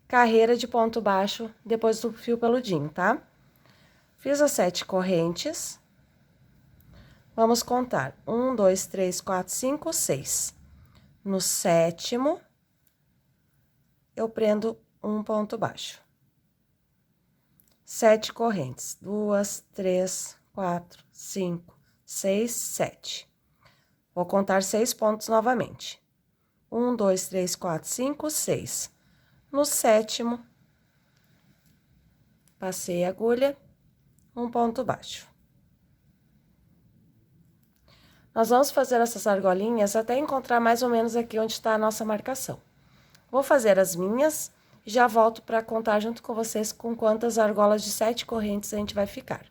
Speaker 1: carreira de ponto baixo depois do fio peludinho, tá? Fiz as 7 correntes. Vamos contar. 1, 2, 3, 4, 5, 6. No 7º, eu prendo um ponto baixo. 7 correntes. 2, 3, 4, 5, 6, 7. Vou contar 6 pontos novamente. 1, 2, 3, 4, 5, 6. No 7º, passei a agulha, um ponto baixo. Nós vamos fazer essas argolinhas até encontrar mais ou menos aqui onde está a nossa marcação. Vou fazer as minhas e já volto para contar junto com vocês com quantas argolas de 7 correntes a gente vai ficar.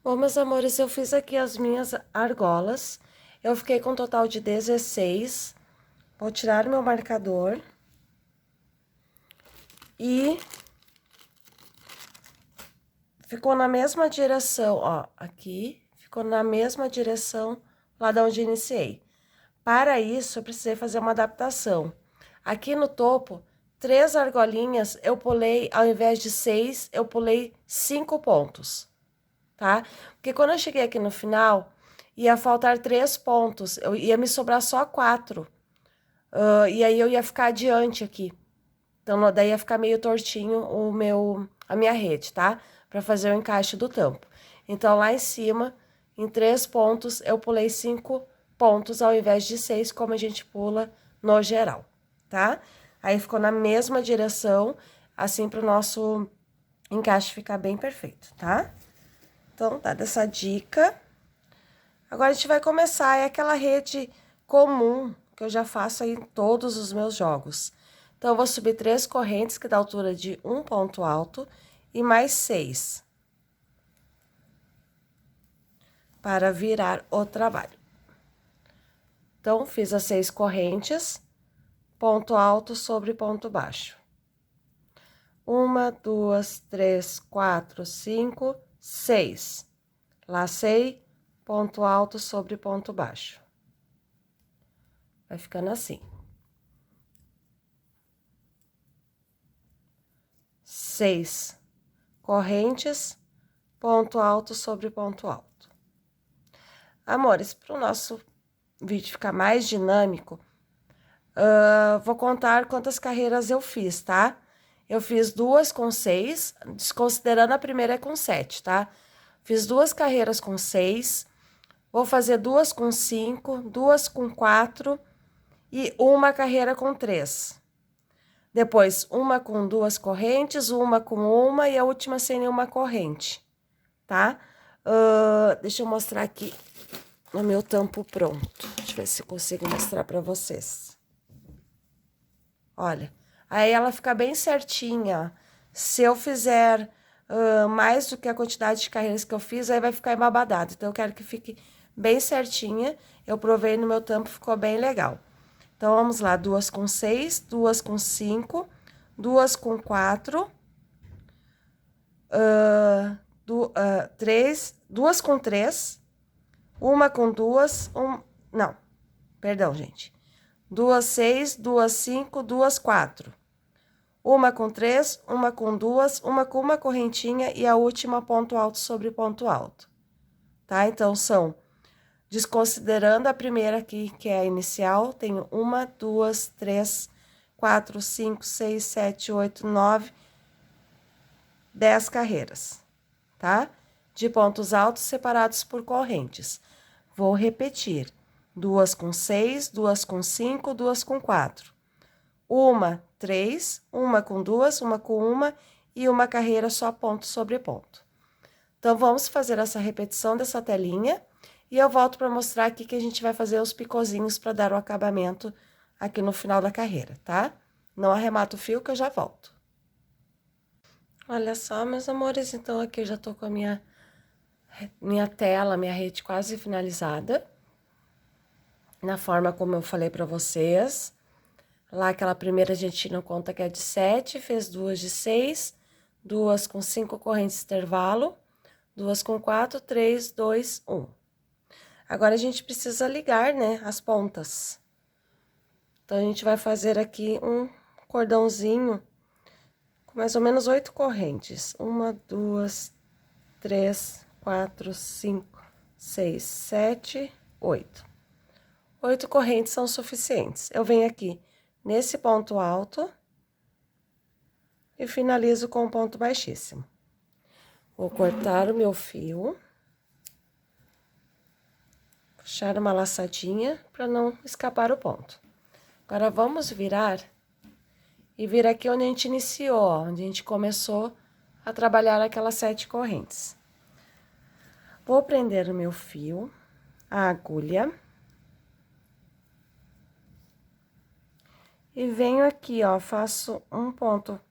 Speaker 1: Bom, meus amores, eu fiz aqui as minhas argolas. Eu fiquei com um total de 16 Vou tirar meu marcador. E ficou na mesma direção, ó, aqui, ficou na mesma direção lá de onde iniciei. Para isso, eu precisei fazer uma adaptação. Aqui no topo, 3 argolinhas, eu pulei, ao invés de 6, eu pulei 5 pontos, tá? Porque quando eu cheguei aqui no final, ia faltar 3 pontos, ia me sobrar só 4. E aí eu ia ficar adiante aqui. Então, daí ia ficar meio tortinho a minha rede, tá? Pra fazer o encaixe do tampo. Então, lá em cima, em 3 pontos, eu pulei 5 pontos ao invés de 6, como a gente pula no geral, tá? Aí ficou na mesma direção, assim pro nosso encaixe ficar bem perfeito, tá? Então, dada essa dica. Agora, a gente vai começar, é aquela rede comum que eu já faço aí em todos os meus jogos. Então, eu vou subir 3 correntes, que dá altura de um ponto alto, e mais 6. Para virar o trabalho. Então, fiz as 6 correntes, ponto alto sobre ponto baixo. 1, 2, 3, 4, 5, 6. Lacei, ponto alto sobre ponto baixo. Vai ficando assim. 6 correntes, ponto alto sobre ponto alto. Amores, para o nosso vídeo ficar mais dinâmico, vou contar quantas carreiras eu fiz, tá? Eu fiz 2 com 6, desconsiderando a primeira é com 7, tá? Fiz 2 carreiras com 6, vou fazer 2 com 5, 2 com 4 e uma carreira com 3. Depois, uma com 2 correntes, uma com uma e a última sem nenhuma corrente, tá? Deixa eu mostrar aqui no meu tampo pronto. Deixa eu ver se eu consigo mostrar pra vocês. Olha, aí ela fica bem certinha. Se eu fizer mais do que a quantidade de carreiras que eu fiz, aí vai ficar embabadado. Então, eu quero que fique bem certinha. Eu provei no meu tampo, ficou bem legal. Então, vamos lá, 2 com 6, 2 com 5, 2 com 4, 2 com 3, uma com 2, não, perdão, gente. 2, 6, 2, 5, 2, 4. Uma com 3, uma com 2, uma com uma correntinha e a última ponto alto sobre ponto alto. Tá? Então, são... Desconsiderando a primeira aqui, que é a inicial, tenho 1, 2, 3, 4, 5, 6, 7, 8, 9, 10 carreiras, tá? De pontos altos separados por correntes. Vou repetir. 2 com 6, 2 com 5, 2 com 4. 1, 3, uma com 2, uma com uma e uma carreira só ponto sobre ponto. Então, vamos fazer essa repetição dessa telinha. E eu volto para mostrar aqui que a gente vai fazer os picozinhos para dar o acabamento aqui no final da carreira, tá? Não arremata o fio que eu já volto. Olha só, meus amores, então aqui eu já tô com a minha tela, minha rede quase finalizada. Na forma como eu falei para vocês. Lá aquela primeira a gente não conta que é de 7, fez 2 de 6, 2 com 5 correntes de intervalo, 2 com 4, 3, 2, 1. Agora, a gente precisa ligar, né, as pontas. Então, a gente vai fazer aqui um cordãozinho com mais ou menos 8 correntes. 1, 2, 3, 4, 5, 6, 7, 8. 8 correntes são suficientes. Eu venho aqui nesse ponto alto e finalizo com um ponto baixíssimo. Vou cortar o meu fio. Puxar uma laçadinha para não escapar o ponto. Agora, vamos virar e vir aqui onde a gente iniciou, ó, onde a gente começou a trabalhar aquelas 7 correntes. Vou prender o meu fio, a agulha. E venho aqui, ó, faço um ponto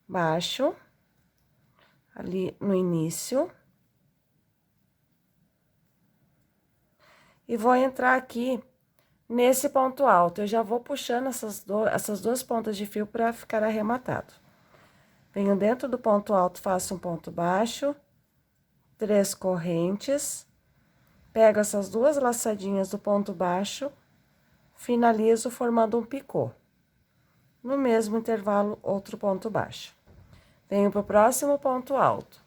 Speaker 1: baixo, ali no início. E vou entrar aqui Nesse ponto alto, eu já vou puxando essas duas pontas de fio para ficar arrematado. Venho dentro do ponto alto, faço um ponto baixo, 3 correntes, pego essas duas laçadinhas do ponto baixo, finalizo formando um picô. No mesmo intervalo, outro ponto baixo. Venho pro próximo ponto alto.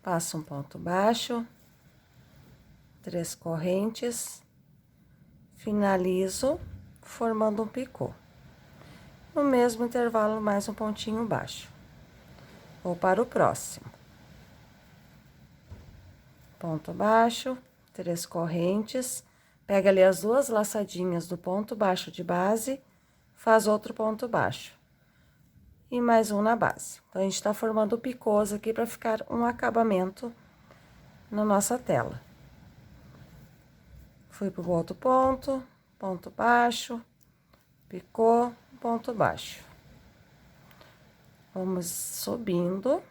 Speaker 1: Passo um ponto baixo, 3 correntes, finalizo formando um picô. No mesmo intervalo, mais um pontinho baixo. Vou para o próximo. Ponto baixo, 3 correntes, pega ali as duas laçadinhas do ponto baixo de base, faz outro ponto baixo. E mais um na base. Então, a gente tá formando picôs aqui para ficar um acabamento na nossa tela. Fui pro outro ponto, ponto baixo, picô, ponto baixo. Vamos subindo,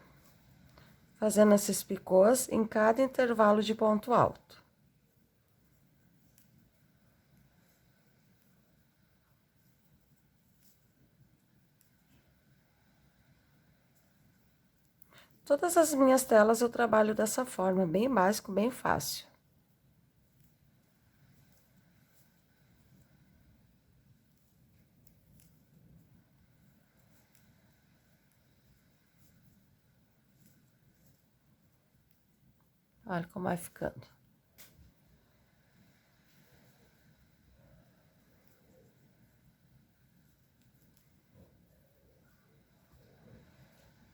Speaker 1: fazendo esses picôs em cada intervalo de ponto alto. Todas as minhas telas eu trabalho dessa forma, bem básico, bem fácil. Olha como vai ficando.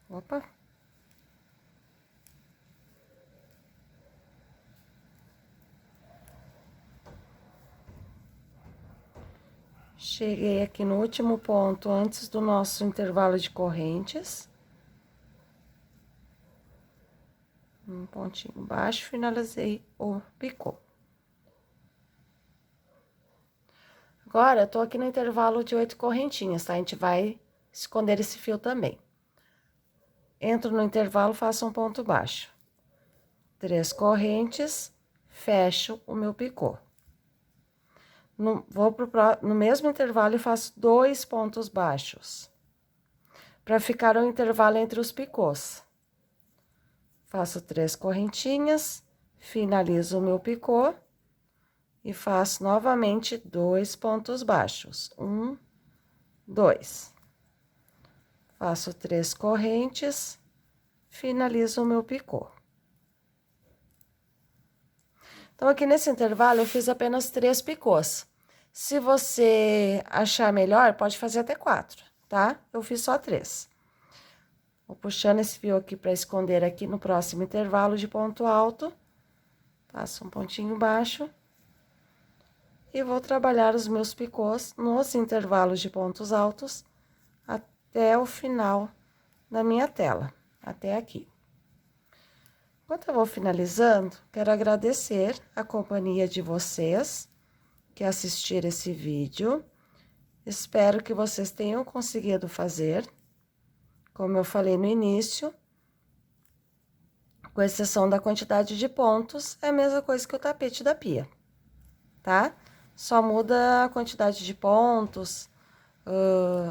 Speaker 1: Opa! Cheguei aqui no último ponto, antes do nosso intervalo de correntes. Um pontinho baixo, finalizei o picô. Agora, eu tô aqui no intervalo de 8 correntinhas, tá? A gente vai esconder esse fio também. Entro no intervalo, faço um ponto baixo. 3 correntes, fecho o meu picô. No mesmo intervalo e faço 2 pontos baixos. Para ficar um intervalo entre os picôs. Faço 3 correntinhas, finalizo o meu picô e faço novamente 2 pontos baixos. 1, 2. Faço 3 correntes, finalizo o meu picô. Então, aqui nesse intervalo, eu fiz apenas 3 picôs. Se você achar melhor, pode fazer até 4, tá? Eu fiz só 3. Vou puxando esse fio aqui para esconder aqui no próximo intervalo de ponto alto. Passo um pontinho baixo. E vou trabalhar os meus picôs nos intervalos de pontos altos até o final da minha tela, até aqui. Enquanto eu vou finalizando, quero agradecer a companhia de vocês que assistiram esse vídeo. Espero que vocês tenham conseguido fazer, como eu falei no início, com exceção da quantidade de pontos, é a mesma coisa que o tapete da pia, tá? Só muda a quantidade de pontos,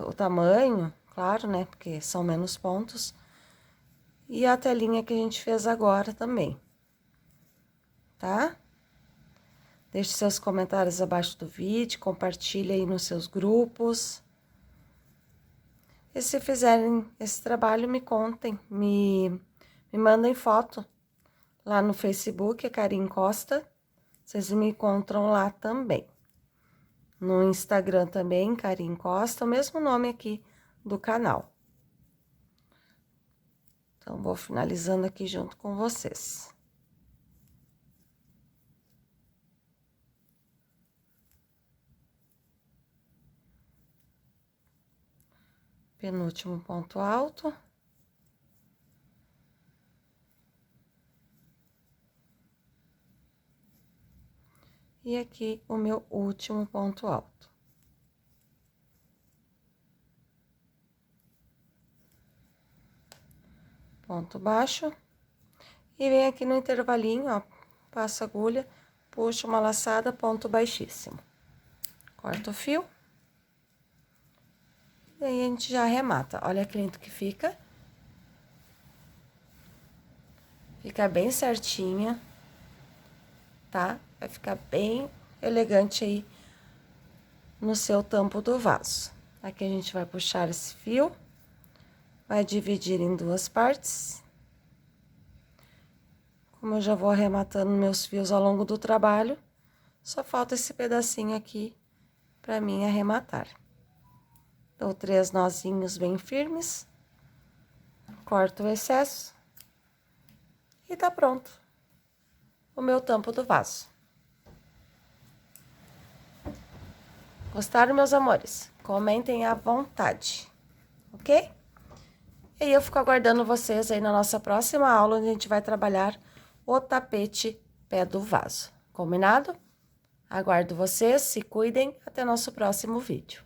Speaker 1: o tamanho, claro, né? Porque são menos pontos. E a telinha que a gente fez agora também, tá? Deixe seus comentários abaixo do vídeo, compartilhe aí nos seus grupos. E se fizerem esse trabalho, me contem, me mandem foto lá no Facebook, é Karin Costa. Vocês me encontram lá também. No Instagram também, Karin Costa, o mesmo nome aqui do canal. Então, vou finalizando aqui junto com vocês. Penúltimo ponto alto. E aqui o meu último ponto alto. Ponto baixo. E vem aqui no intervalinho, ó, passo a agulha, puxo uma laçada, ponto baixíssimo. Corta o fio. E aí, a gente já arremata. Olha que lindo que fica. Fica bem certinha, tá? Vai ficar bem elegante aí no seu tampo do vaso. Aqui a gente vai puxar esse fio, vai dividir em duas partes. Como eu já vou arrematando meus fios ao longo do trabalho, só falta esse pedacinho aqui pra mim arrematar. Dou 3 nozinhos bem firmes, corto o excesso e tá pronto o meu tampo do vaso. Gostaram, meus amores? Comentem à vontade, ok? E aí eu fico aguardando vocês aí na nossa próxima aula, onde a gente vai trabalhar o tapete pé do vaso. Combinado? Aguardo vocês, se cuidem, até nosso próximo vídeo.